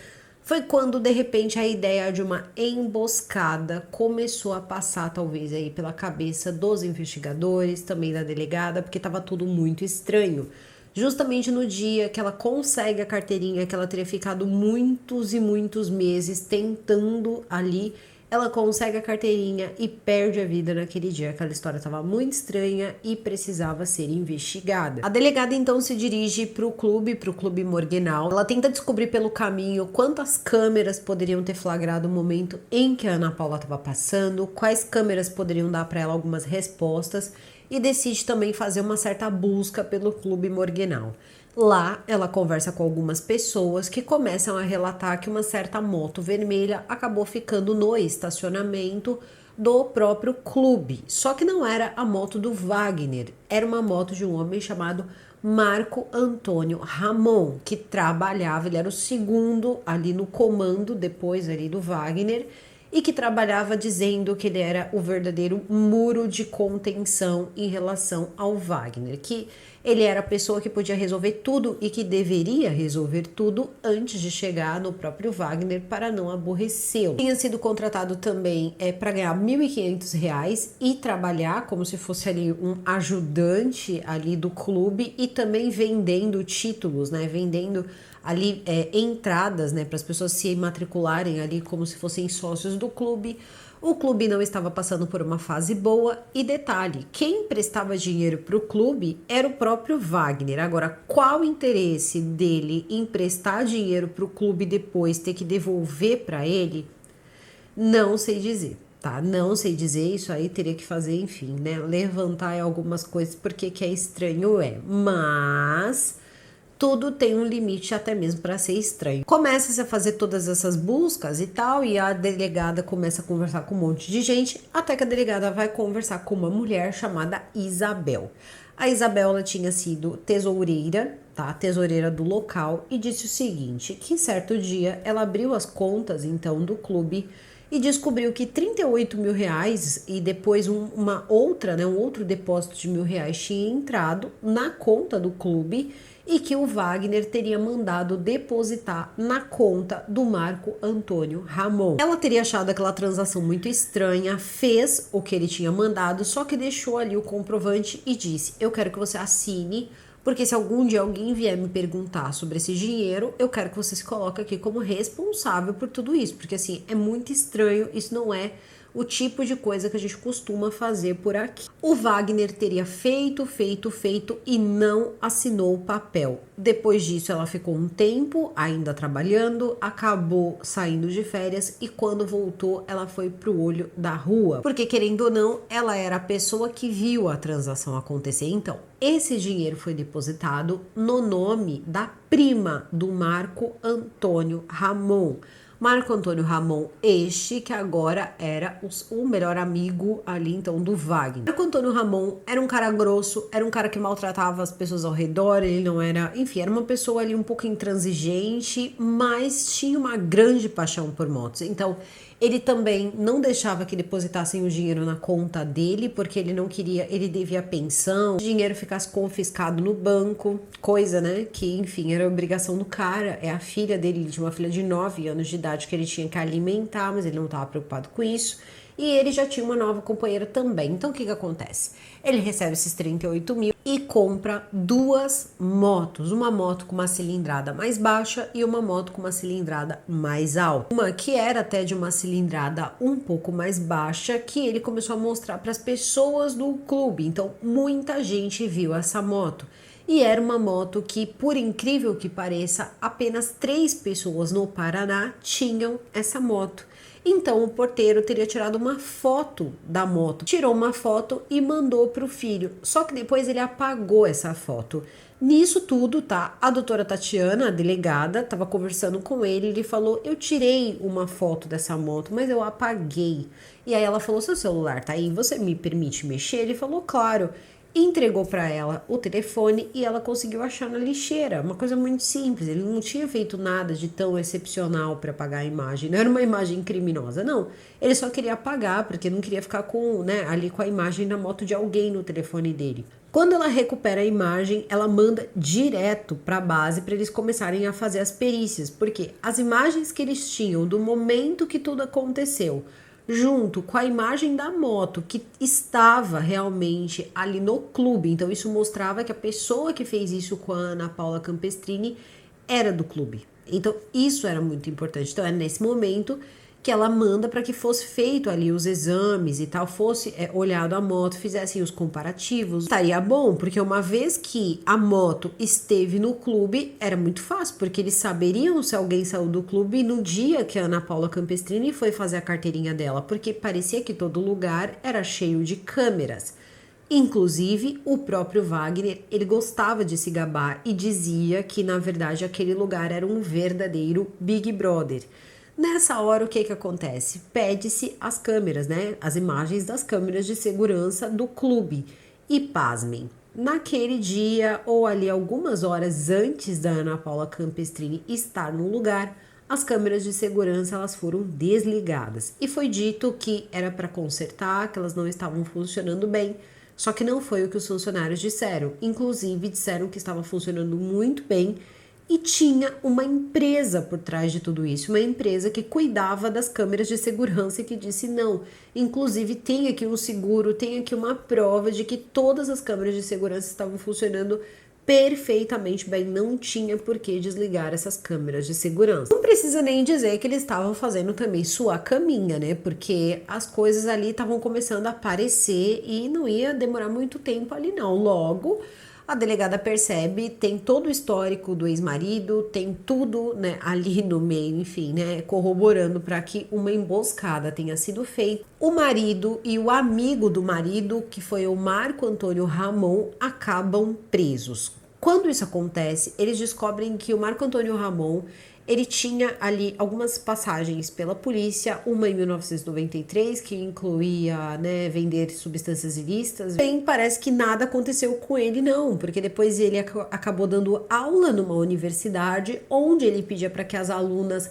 Foi quando, de repente, a ideia de uma emboscada começou a passar, talvez, aí pela cabeça dos investigadores, também da delegada, porque estava tudo muito estranho. Justamente no dia que ela consegue a carteirinha, que ela teria ficado muitos e muitos meses tentando ali, ela consegue a carteirinha e perde a vida naquele dia. Aquela história estava muito estranha e precisava ser investigada. A delegada então se dirige para o clube Morgenal. Ela tenta descobrir pelo caminho quantas câmeras poderiam ter flagrado o momento em que a Ana Paula estava passando, quais câmeras poderiam dar para ela algumas respostas e decide também fazer uma certa busca pelo clube Morgenal. Lá, ela conversa com algumas pessoas que começam a relatar que uma certa moto vermelha acabou ficando no estacionamento do próprio clube. Só que não era a moto do Wagner, era uma moto de um homem chamado Marco Antônio Ramon, que trabalhava, ele era o segundo ali no comando, depois ali do Wagner, e que trabalhava dizendo que ele era o verdadeiro muro de contenção em relação ao Wagner, que ele era a pessoa que podia resolver tudo e que deveria resolver tudo antes de chegar no próprio Wagner para não aborrecê-lo. Tinha sido contratado também para ganhar R$ 1.500 e trabalhar como se fosse ali um ajudante ali do clube e também vendendo títulos, né? Vendendo ali entradas, né, para as pessoas se matricularem ali como se fossem sócios do clube. O clube não estava passando por uma fase boa e detalhe, quem emprestava dinheiro para o clube era o próprio Wagner. Agora, qual o interesse dele em emprestar dinheiro para o clube e depois ter que devolver para ele? Não sei dizer, tá? Não sei dizer, isso aí teria que fazer, enfim, né, levantar algumas coisas porque que é estranho mas tudo tem um limite até mesmo para ser estranho. Começa-se a fazer todas essas buscas e tal, e a delegada começa a conversar com um monte de gente, até que a delegada vai conversar com uma mulher chamada Isabel. A Isabel, ela tinha sido tesoureira, tá? Tesoureira do local, e disse o seguinte, que certo dia ela abriu as contas, então, do clube e descobriu que R$ 38.000 e depois um outro depósito de R$ 1.000 tinha entrado na conta do clube e que o Wagner teria mandado depositar na conta do Marco Antônio Ramon. Ela teria achado aquela transação muito estranha, fez o que ele tinha mandado, só que deixou ali o comprovante e disse, eu quero que você assine, porque se algum dia alguém vier me perguntar sobre esse dinheiro, eu quero que você se coloque aqui como responsável por tudo isso, porque assim, é muito estranho, isso não é o tipo de coisa que a gente costuma fazer por aqui. O Wagner teria feito e não assinou o papel. Depois disso, ela ficou um tempo ainda trabalhando, acabou saindo de férias e quando voltou, ela foi pro olho da rua. Porque, querendo ou não, ela era a pessoa que viu a transação acontecer. Então, esse dinheiro foi depositado no nome da prima do Marco Antônio Ramon. Marco Antônio Ramon, este que agora era o melhor amigo ali então do Wagner. Marco Antônio Ramon era um cara grosso, era um cara que maltratava as pessoas ao redor, ele não era, enfim, era uma pessoa ali um pouco intransigente, mas tinha uma grande paixão por motos. Então, ele também não deixava que depositassem o dinheiro na conta dele, porque ele não queria, ele devia pensão, o dinheiro ficasse confiscado no banco, coisa, né, que enfim, era obrigação do cara, é a filha dele, ele tinha uma filha de 9 anos de idade que ele tinha que alimentar, mas ele não estava preocupado com isso. E ele já tinha uma nova companheira também. Então, o que acontece? Ele recebe esses 38 mil e compra duas motos. Uma moto com uma cilindrada mais baixa e uma moto com uma cilindrada mais alta. Uma que era até de uma cilindrada um pouco mais baixa, que ele começou a mostrar para as pessoas do clube. Então, muita gente viu essa moto. E era uma moto que, por incrível que pareça, apenas 3 pessoas no Paraná tinham essa moto. Então o porteiro teria tirado uma foto da moto, tirou uma foto e mandou para o filho. Só que depois ele apagou essa foto. Nisso tudo, tá? A doutora Tatiana, a delegada, estava conversando com ele e ele falou: eu tirei uma foto dessa moto, mas eu apaguei. E aí ela falou: seu celular tá aí, você me permite mexer? Ele falou: claro. Entregou para ela o telefone e ela conseguiu achar na lixeira, uma coisa muito simples. Ele não tinha feito nada de tão excepcional para apagar a imagem, não era uma imagem criminosa, não. Ele só queria apagar porque não queria ficar com, né, ali com a imagem da moto de alguém no telefone dele. Quando ela recupera a imagem, ela manda direto para a base para eles começarem a fazer as perícias, porque as imagens que eles tinham do momento que tudo aconteceu, junto com a imagem da moto que estava realmente ali no clube. Então isso mostrava que a pessoa que fez isso com a Ana Paula Campestrini era do clube. Então isso era muito importante. Então é nesse momento que ela manda para que fosse feito ali os exames e tal, fosse olhado a moto, fizessem os comparativos. Estaria bom, porque uma vez que a moto esteve no clube, era muito fácil, porque eles saberiam se alguém saiu do clube no dia que a Ana Paula Campestrini foi fazer a carteirinha dela, porque parecia que todo lugar era cheio de câmeras. Inclusive, o próprio Wagner, ele gostava de se gabar e dizia que, na verdade, aquele lugar era um verdadeiro Big Brother. Nessa hora, o que acontece? Pede-se as câmeras, né? As imagens das câmeras de segurança do clube. E pasmem, naquele dia ou ali algumas horas antes da Ana Paula Campestrini estar no lugar, as câmeras de segurança elas foram desligadas. E foi dito que era para consertar, que elas não estavam funcionando bem. Só que não foi o que os funcionários disseram. Inclusive, disseram que estava funcionando muito bem. E tinha uma empresa por trás de tudo isso, uma empresa que cuidava das câmeras de segurança e que disse não. Inclusive tem aqui um seguro, tem aqui uma prova de que todas as câmeras de segurança estavam funcionando perfeitamente bem, não tinha por que desligar essas câmeras de segurança. Não precisa nem dizer que eles estavam fazendo também sua caminha, né? Porque as coisas ali estavam começando a aparecer e não ia demorar muito tempo ali não. Logo, a delegada percebe, tem todo o histórico do ex-marido, tem tudo, né, ali no meio, enfim, né, corroborando para que uma emboscada tenha sido feita. O marido e o amigo do marido, que foi o Marco Antônio Ramon, acabam presos. Quando isso acontece, eles descobrem que o Marco Antônio Ramon, ele tinha ali algumas passagens pela polícia, uma em 1993, que incluía, né, vender substâncias ilícitas. Bem, parece que nada aconteceu com ele não, porque depois ele acabou dando aula numa universidade, onde ele pedia para que as alunas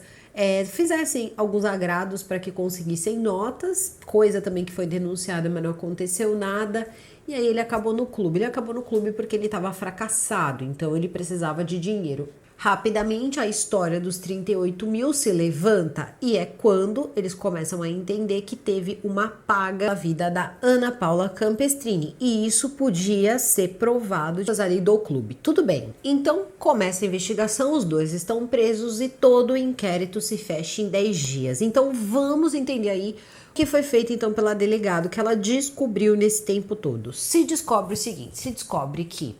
fizessem alguns agrados para que conseguissem notas, coisa também que foi denunciada, mas não aconteceu nada. E aí ele acabou no clube. Ele acabou no clube porque ele estava fracassado, então ele precisava de dinheiro. Rapidamente a história dos 38 mil se levanta e é quando eles começam a entender que teve uma paga na vida da Ana Paula Campestrini e isso podia ser provado ali do clube. Tudo bem, então começa a investigação, os dois estão presos e todo o inquérito se fecha em 10 dias. Então vamos entender aí O que foi feito então pela delegada, que ela descobriu nesse tempo todo? Se descobre o seguinte, se descobre que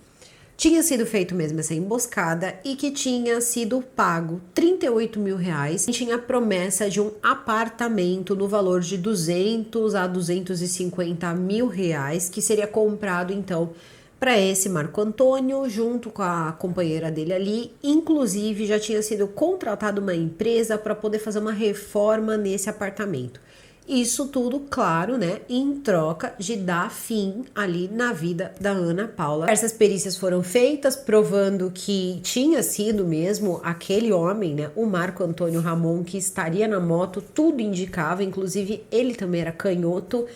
tinha sido feito mesmo essa emboscada e que tinha sido pago 38 mil reais. Tinha a promessa de um apartamento no valor de 200 a 250 mil reais, que seria comprado então para esse Marco Antônio, junto com a companheira dele ali. Inclusive já tinha sido contratada uma empresa para poder fazer uma reforma nesse apartamento. Isso tudo, claro, né, em troca de dar fim ali na vida da Ana Paula. Essas perícias foram feitas, provando que tinha sido mesmo aquele homem, né, o Marco Antônio Ramon, que estaria na moto. Tudo indicava, inclusive ele também era canhoto,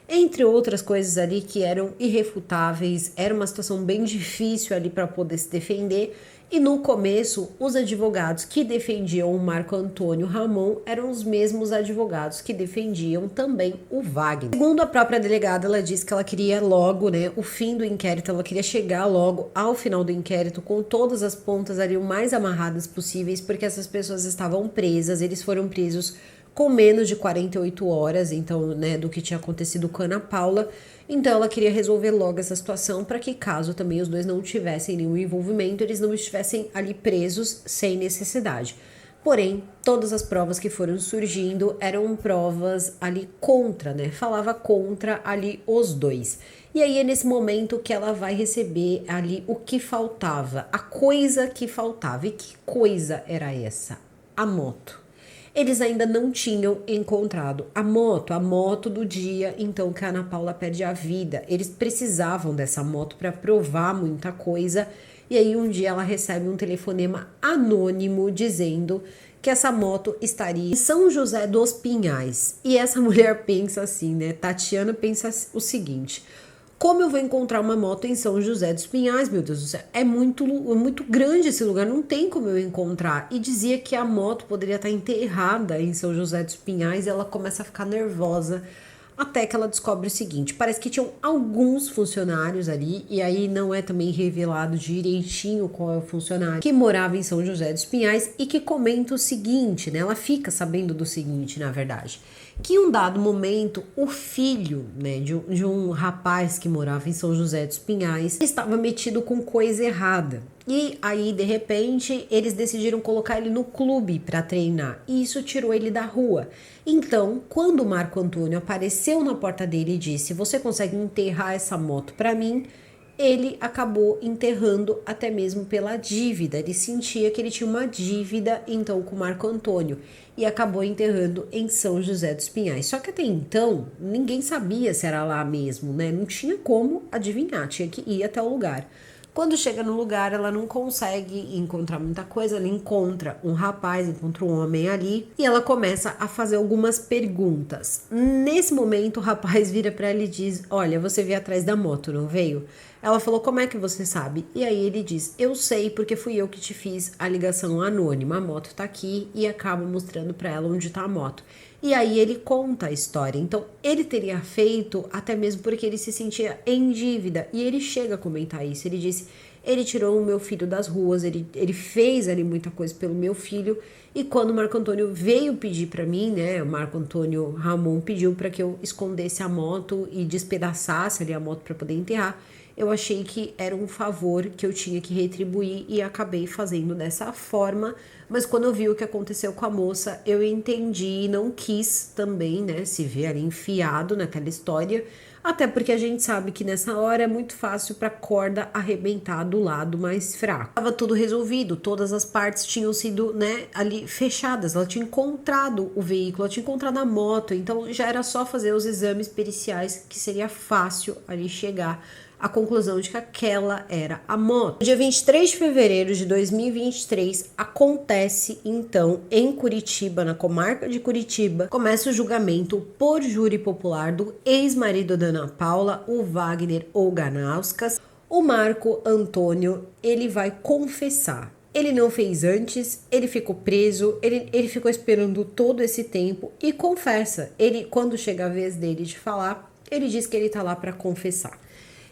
entre outras coisas ali que eram irrefutáveis. Era uma situação bem difícil ali para poder se defender. E no começo, os advogados que defendiam o Marco Antônio Ramon eram os mesmos advogados que defendiam também o Wagner. Segundo a própria delegada, ela disse que ela queria logo, né, o fim do inquérito, ela queria chegar logo ao final do inquérito com todas as pontas ali o mais amarradas possíveis, porque essas pessoas estavam presas, eles foram presos com menos de 48 horas, então, né, do que tinha acontecido com a Ana Paula. Então ela queria resolver logo essa situação para que, caso também os dois não tivessem nenhum envolvimento, eles não estivessem ali presos sem necessidade. Porém, todas as provas que foram surgindo eram provas ali contra, né? Falava contra ali os dois. E aí é nesse momento que ela vai receber ali o que faltava, a coisa que faltava. E que coisa era essa? A moto. Eles ainda não tinham encontrado a moto do dia então que a Ana Paula perde a vida. Eles precisavam dessa moto para provar muita coisa. E aí um dia ela recebe um telefonema anônimo dizendo que essa moto estaria em São José dos Pinhais. E essa mulher pensa assim, né? Tatiana pensa o seguinte: como eu vou encontrar uma moto em São José dos Pinhais, meu Deus do céu? É muito grande esse lugar, não tem como eu encontrar. E dizia que a moto poderia estar enterrada em São José dos Pinhais, e ela começa a ficar nervosa, até que ela descobre o seguinte: parece que tinham alguns funcionários ali, e aí não é também revelado direitinho qual é o funcionário, que morava em São José dos Pinhais e que comenta o seguinte, né? Ela fica sabendo do seguinte, na verdade, que em um dado momento o filho, né, de um rapaz que morava em São José dos Pinhais estava metido com coisa errada. E aí, de repente, eles decidiram colocar ele no clube para treinar. E isso tirou ele da rua. Então, quando o Marco Antônio apareceu na porta dele e disse: "Você consegue enterrar essa moto para mim?", ele acabou enterrando até mesmo pela dívida. Ele sentia que ele tinha uma dívida então com o Marco Antônio e acabou enterrando em São José dos Pinhais. Só que até então ninguém sabia se era lá mesmo, né? Não tinha como adivinhar, tinha que ir até o lugar. Quando chega no lugar, ela não consegue encontrar muita coisa. Ela encontra um rapaz, encontra um homem ali, e ela começa a fazer algumas perguntas. Nesse momento, o rapaz vira para ela e diz: "Olha, você veio atrás da moto, não veio?" Ela falou: "Como é que você sabe?" E aí ele diz: "Eu sei porque fui eu que te fiz a ligação anônima. A moto tá aqui", e acaba mostrando para ela onde tá a moto. E aí ele conta a história. Então ele teria feito até mesmo porque ele se sentia em dívida. E ele chega a comentar isso. Ele disse: "Ele tirou o meu filho das ruas, ele fez ali muita coisa pelo meu filho. E quando o Marco Antônio veio pedir para mim, né, o Marco Antônio Ramon pediu para que eu escondesse a moto e despedaçasse ali a moto para poder enterrar, eu achei que era um favor que eu tinha que retribuir e acabei fazendo dessa forma. Mas quando eu vi o que aconteceu com a moça, eu entendi e não quis também, né, se ver ali enfiado naquela história. Até porque a gente sabe que nessa hora é muito fácil para a corda arrebentar do lado mais fraco. Tava tudo resolvido, todas as partes tinham sido, né, ali fechadas. Ela tinha encontrado o veículo, ela tinha encontrado a moto, então já era só fazer os exames periciais que seria fácil ali chegar à conclusão de que aquela era a moto. No dia 23 de fevereiro de 2023, acontece então em Curitiba, na comarca de Curitiba, começa o julgamento por júri popular do ex-marido da Ana Paula, o Wagner Olganauskas. O Marco Antônio, ele vai confessar. Ele não fez antes, ele ficou preso, ele ficou esperando todo esse tempo e confessa. Ele, quando chega a vez dele de falar, ele diz que ele tá lá para confessar.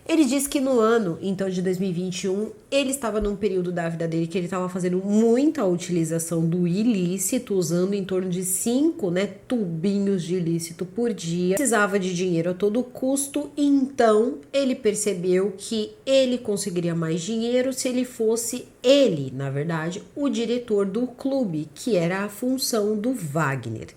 Ele disse que no ano, então, de 2021, ele estava num período da vida dele que ele estava fazendo muita utilização do ilícito, usando em torno de 5, tubinhos de ilícito por dia. Precisava de dinheiro a todo custo, então ele percebeu que ele conseguiria mais dinheiro se ele fosse ele, na verdade, o diretor do clube, que era a função do Wagner.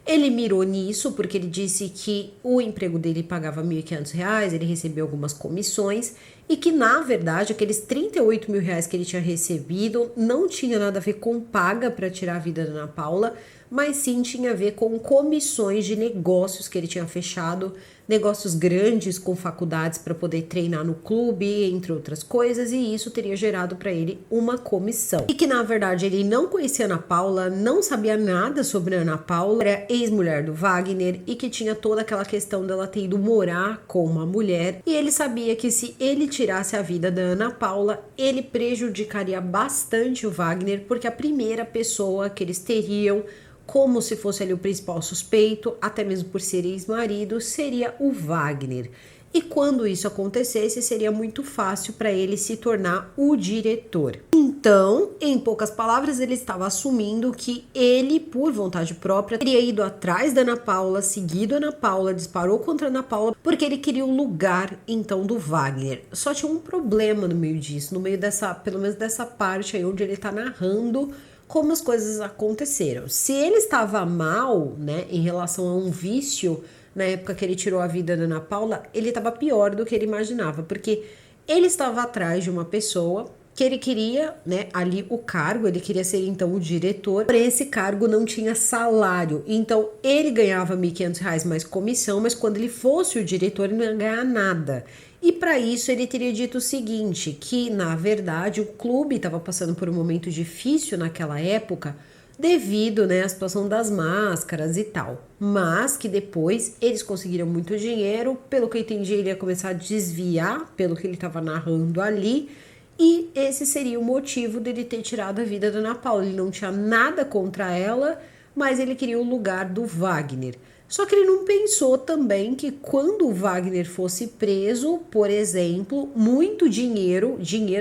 Ele mirou nisso porque ele disse que o emprego dele pagava R$ 1.500, ele recebeu algumas comissões e que, na verdade, aqueles R$ 38.000 que ele tinha recebido não tinha nada a ver com paga para tirar a vida da Ana Paula, mas sim tinha a ver com comissões de negócios que ele tinha fechado, negócios grandes com faculdades para poder treinar no clube, entre outras coisas, e isso teria gerado para ele uma comissão. E que, na verdade, ele não conhecia a Ana Paula, não sabia nada sobre a Ana Paula, era ex-mulher do Wagner e que tinha toda aquela questão dela ter ido morar com uma mulher, e ele sabia que se ele tirasse a vida da Ana Paula, ele prejudicaria bastante o Wagner, porque a primeira pessoa que eles teriam como se fosse ali o principal suspeito, até mesmo por ser ex-marido, seria o Wagner. E quando isso acontecesse, seria muito fácil para ele se tornar o diretor. Então, em poucas palavras, ele estava assumindo que ele, por vontade própria, teria ido atrás da Ana Paula, seguido a Ana Paula, disparou contra a Ana Paula, porque ele queria o lugar, então, do Wagner. Só tinha um problema no meio disso, no meio dessa, pelo menos dessa parte aí onde ele está narrando como as coisas aconteceram. Se ele estava mal, em relação a um vício, na época que ele tirou a vida da Ana Paula, ele estava pior do que ele imaginava, porque ele estava atrás de uma pessoa que ele queria, ali o cargo, ele queria ser então o diretor, porém esse cargo não tinha salário, então ele ganhava R$ 1.500 mais comissão, mas quando ele fosse o diretor ele não ia ganhar nada. E para isso ele teria dito o seguinte, que na verdade o clube estava passando por um momento difícil naquela época, devido à situação das máscaras e tal, mas que depois eles conseguiram muito dinheiro, pelo que eu entendi ele ia começar a desviar, pelo que ele estava narrando ali, e esse seria o motivo dele ter tirado a vida da Ana Paula. Ele não tinha nada contra ela, mas ele queria o lugar do Wagner. Só que ele não pensou também que quando o Wagner fosse preso, por exemplo, muito dinheiro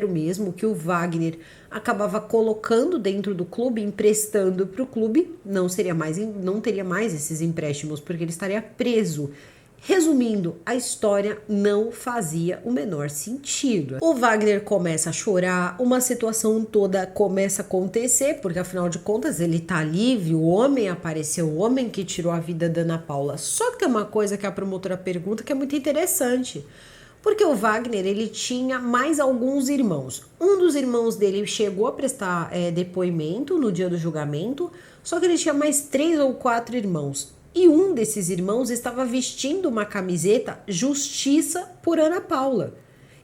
mesmo, que o Wagner acabava colocando dentro do clube, emprestando para o clube, não teria mais esses empréstimos, porque ele estaria preso. Resumindo, a história não fazia o menor sentido. O Wagner começa a chorar, uma situação toda começa a acontecer, porque afinal de contas ele tá livre, o homem apareceu, o homem que tirou a vida da Ana Paula. Só que tem uma coisa que a promotora pergunta que é muito interessante. Porque o Wagner, ele tinha mais alguns irmãos. Um dos irmãos dele chegou a prestar depoimento no dia do julgamento, só que ele tinha mais 3 ou 4 irmãos. E um desses irmãos estava vestindo uma camiseta Justiça por Ana Paula.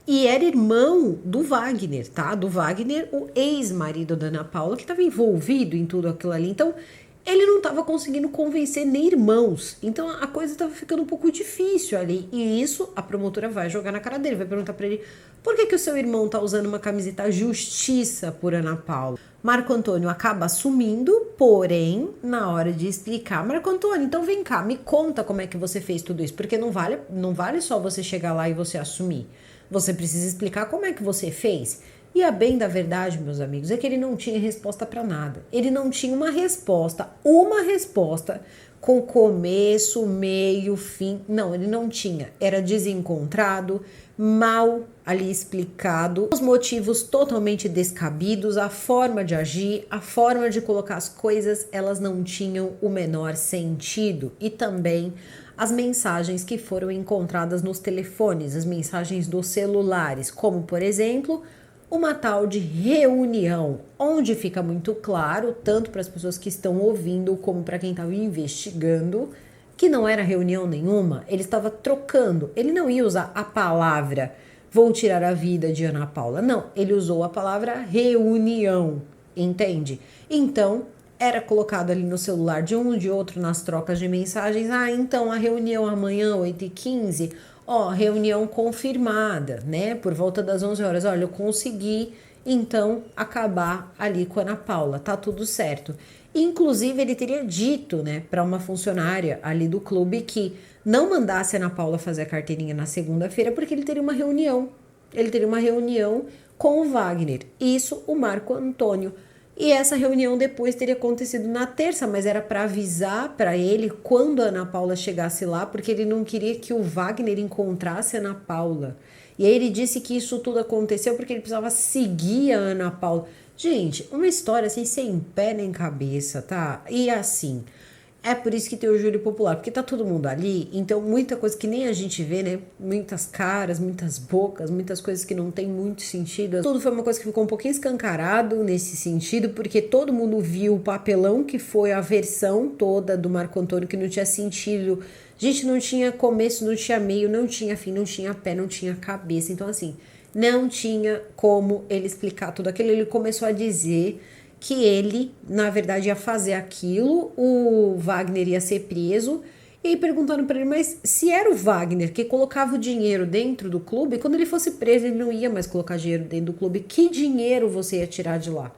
E era irmão do Wagner, tá? Do Wagner, o ex-marido da Ana Paula, que estava envolvido em tudo aquilo ali. Então, ele não estava conseguindo convencer nem irmãos. Então, a coisa estava ficando um pouco difícil ali. E isso, a promotora vai jogar na cara dele, vai perguntar para ele, por que o seu irmão tá usando uma camiseta Justiça por Ana Paula? Marco Antônio acaba assumindo, porém, na hora de explicar, Marco Antônio, então vem cá, me conta como é que você fez tudo isso, porque não vale só você chegar lá e você assumir. Você precisa explicar como é que você fez. E a bem da verdade, meus amigos, é que ele não tinha resposta para nada. Ele não tinha uma resposta com começo, meio, fim. Não, ele não tinha. Era desencontrado, mal ali explicado, os motivos totalmente descabidos, a forma de agir, a forma de colocar as coisas, elas não tinham o menor sentido. E também as mensagens que foram encontradas nos telefones, as mensagens dos celulares, como por exemplo, uma tal de reunião, onde fica muito claro, tanto para as pessoas que estão ouvindo como para quem estava investigando, que não era reunião nenhuma, ele estava trocando, ele não ia usar a palavra vou tirar a vida de Ana Paula, não, ele usou a palavra reunião, entende? Então, era colocado ali no celular de um de outro nas trocas de mensagens, então a reunião amanhã, 8h15, reunião confirmada, por volta das 11 horas, olha, eu consegui então acabar ali com a Ana Paula, tá tudo certo. Inclusive, ele teria dito, né, para uma funcionária ali do clube que não mandasse a Ana Paula fazer a carteirinha na segunda-feira, porque ele teria uma reunião. Ele teria uma reunião com o Wagner. Isso, o Marco Antônio. E essa reunião depois teria acontecido na terça, mas era para avisar para ele quando a Ana Paula chegasse lá, porque ele não queria que o Wagner encontrasse a Ana Paula. E aí ele disse que isso tudo aconteceu porque ele precisava seguir a Ana Paula. Gente, uma história assim, sem pé nem cabeça, tá? E assim, é por isso que tem o júri popular, porque tá todo mundo ali, então muita coisa que nem a gente vê, né? Muitas caras, muitas bocas, muitas coisas que não tem muito sentido. Tudo foi uma coisa que ficou um pouquinho escancarado nesse sentido, porque todo mundo viu o papelão que foi a versão toda do Marco Antônio, que não tinha sentido. Gente, não tinha começo, não tinha meio, não tinha fim, não tinha pé, não tinha cabeça. Então, assim, não tinha como ele explicar tudo aquilo. Ele começou a dizer que ele, na verdade, ia fazer aquilo, o Wagner ia ser preso, e aí perguntando para ele, mas se era o Wagner que colocava o dinheiro dentro do clube, quando ele fosse preso ele não ia mais colocar dinheiro dentro do clube, que dinheiro você ia tirar de lá?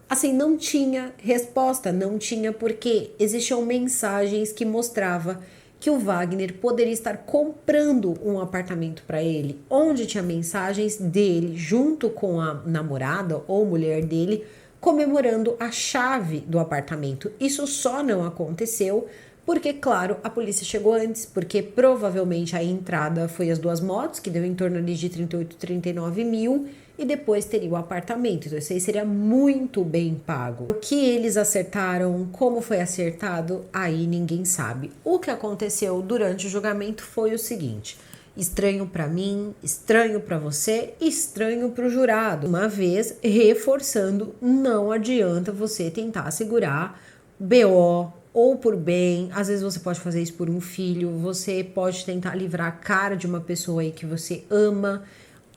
Assim, não tinha resposta, não tinha porque existiam mensagens que mostravam que o Wagner poderia estar comprando um apartamento para ele, onde tinha mensagens dele junto com a namorada ou mulher dele, comemorando a chave do apartamento. Isso só não aconteceu porque, claro, a polícia chegou antes, porque provavelmente a entrada foi as duas motos, que deu em torno ali de 38, 39 mil, e depois teria o apartamento. Então isso aí seria muito bem pago. O que eles acertaram, como foi acertado, aí ninguém sabe. O que aconteceu durante o julgamento foi o seguinte: estranho para mim, estranho para você, estranho para o jurado. Uma vez reforçando, não adianta você tentar segurar BO ou por bem. Às vezes você pode fazer isso por um filho, você pode tentar livrar a cara de uma pessoa aí que você ama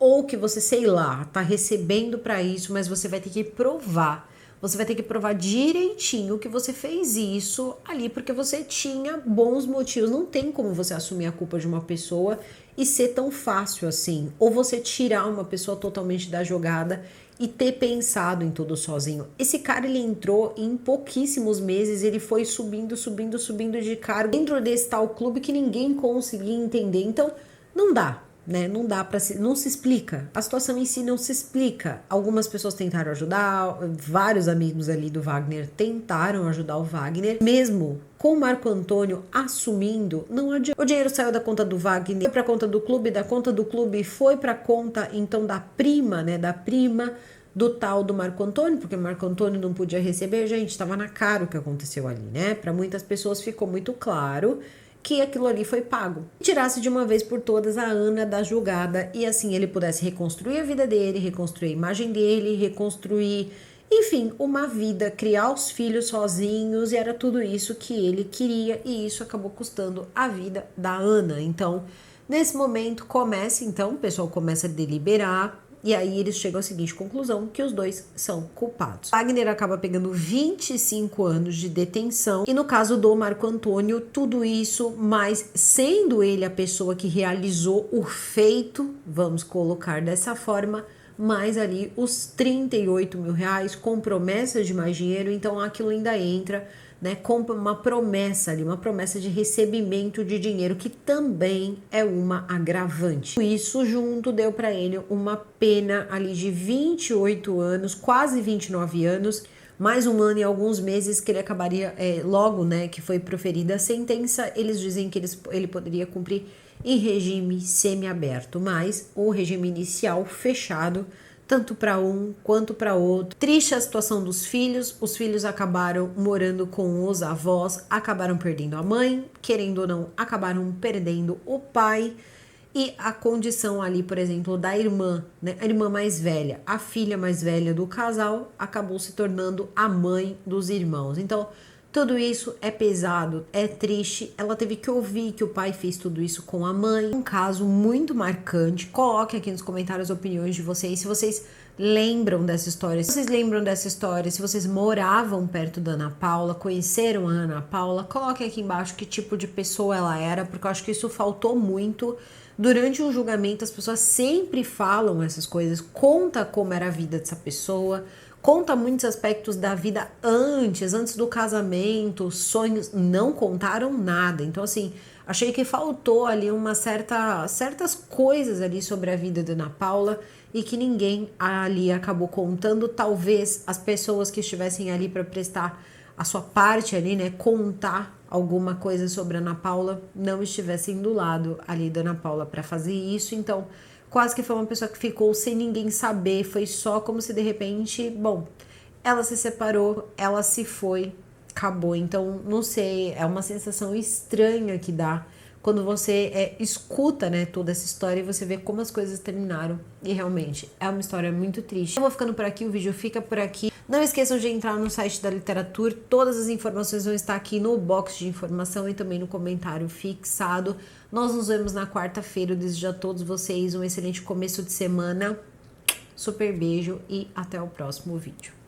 ou que você, sei lá, tá recebendo para isso, mas você vai ter que provar. Você vai ter que provar direitinho que você fez isso ali porque você tinha bons motivos. Não tem como você assumir a culpa de uma pessoa e ser tão fácil assim. Ou você tirar uma pessoa totalmente da jogada e ter pensado em tudo sozinho. Esse cara, ele entrou em pouquíssimos meses, ele foi subindo de cargo dentro desse tal clube que ninguém conseguia entender. Então, não dá. Né? Não dá para não se explica. A situação em si não se explica. Algumas pessoas tentaram ajudar, vários amigos ali do Wagner tentaram ajudar o Wagner, mesmo com o Marco Antônio assumindo, não adianta. O dinheiro saiu da conta do Wagner, foi para conta do clube, da conta do clube foi para conta então da prima, né, da prima do tal do Marco Antônio, porque o Marco Antônio não podia receber. Gente, estava na cara o que aconteceu ali, né? Para muitas pessoas ficou muito claro que aquilo ali foi pago. Tirasse de uma vez por todas a Ana da julgada e assim ele pudesse reconstruir a vida dele, reconstruir a imagem dele, reconstruir, enfim, uma vida, criar os filhos sozinhos, e era tudo isso que ele queria, e isso acabou custando a vida da Ana. Então, nesse momento, o pessoal começa a deliberar, e aí eles chegam à seguinte conclusão, que os dois são culpados. Wagner acaba pegando 25 anos de detenção, e no caso do Marco Antônio, tudo isso, mas sendo ele a pessoa que realizou o feito, vamos colocar dessa forma, mais ali os 38 mil reais com promessas de mais dinheiro, então aquilo ainda entra, né, com uma promessa ali, uma promessa de recebimento de dinheiro, que também é uma agravante. Isso junto deu para ele uma pena ali de 28 anos, quase 29 anos, mais um ano e alguns meses que ele acabaria, logo, né, que foi proferida a sentença, eles dizem que ele poderia cumprir em regime semiaberto, mas o regime inicial fechado, tanto para um quanto para outro. Triste a situação dos filhos, os filhos acabaram morando com os avós, acabaram perdendo a mãe, querendo ou não, acabaram perdendo o pai, e a condição ali, por exemplo, da irmã, né, a irmã mais velha, a filha mais velha do casal, acabou se tornando a mãe dos irmãos. Então, tudo isso é pesado, é triste. Ela teve que ouvir que o pai fez tudo isso com a mãe. Um caso muito marcante. Coloque aqui nos comentários as opiniões de vocês, se vocês lembram dessa história. Se vocês lembram dessa história, se vocês moravam perto da Ana Paula, conheceram a Ana Paula, coloquem aqui embaixo que tipo de pessoa ela era, porque eu acho que isso faltou muito Durante um julgamento, as pessoas sempre falam essas coisas, conta como era a vida dessa pessoa, conta muitos aspectos da vida antes do casamento, sonhos, não contaram nada. Então, assim, achei que faltou ali certas coisas ali sobre a vida da Ana Paula e que ninguém ali acabou contando. Talvez as pessoas que estivessem ali para prestar a sua parte ali, né, contar alguma coisa sobre a Ana Paula, não estivessem do lado ali da Ana Paula para fazer isso. Então, quase que foi uma pessoa que ficou sem ninguém saber, foi só como se de repente, bom, ela se separou, ela se foi, acabou. Então, não sei, é uma sensação estranha que dá quando você escuta, né, toda essa história e você vê como as coisas terminaram. E realmente, é uma história muito triste. Eu vou ficando por aqui, o vídeo fica por aqui. Não esqueçam de entrar no site da Literatur, todas as informações vão estar aqui no box de informação e também no comentário fixado. Nós nos vemos na quarta-feira, eu desejo a todos vocês um excelente começo de semana. Super beijo e até o próximo vídeo.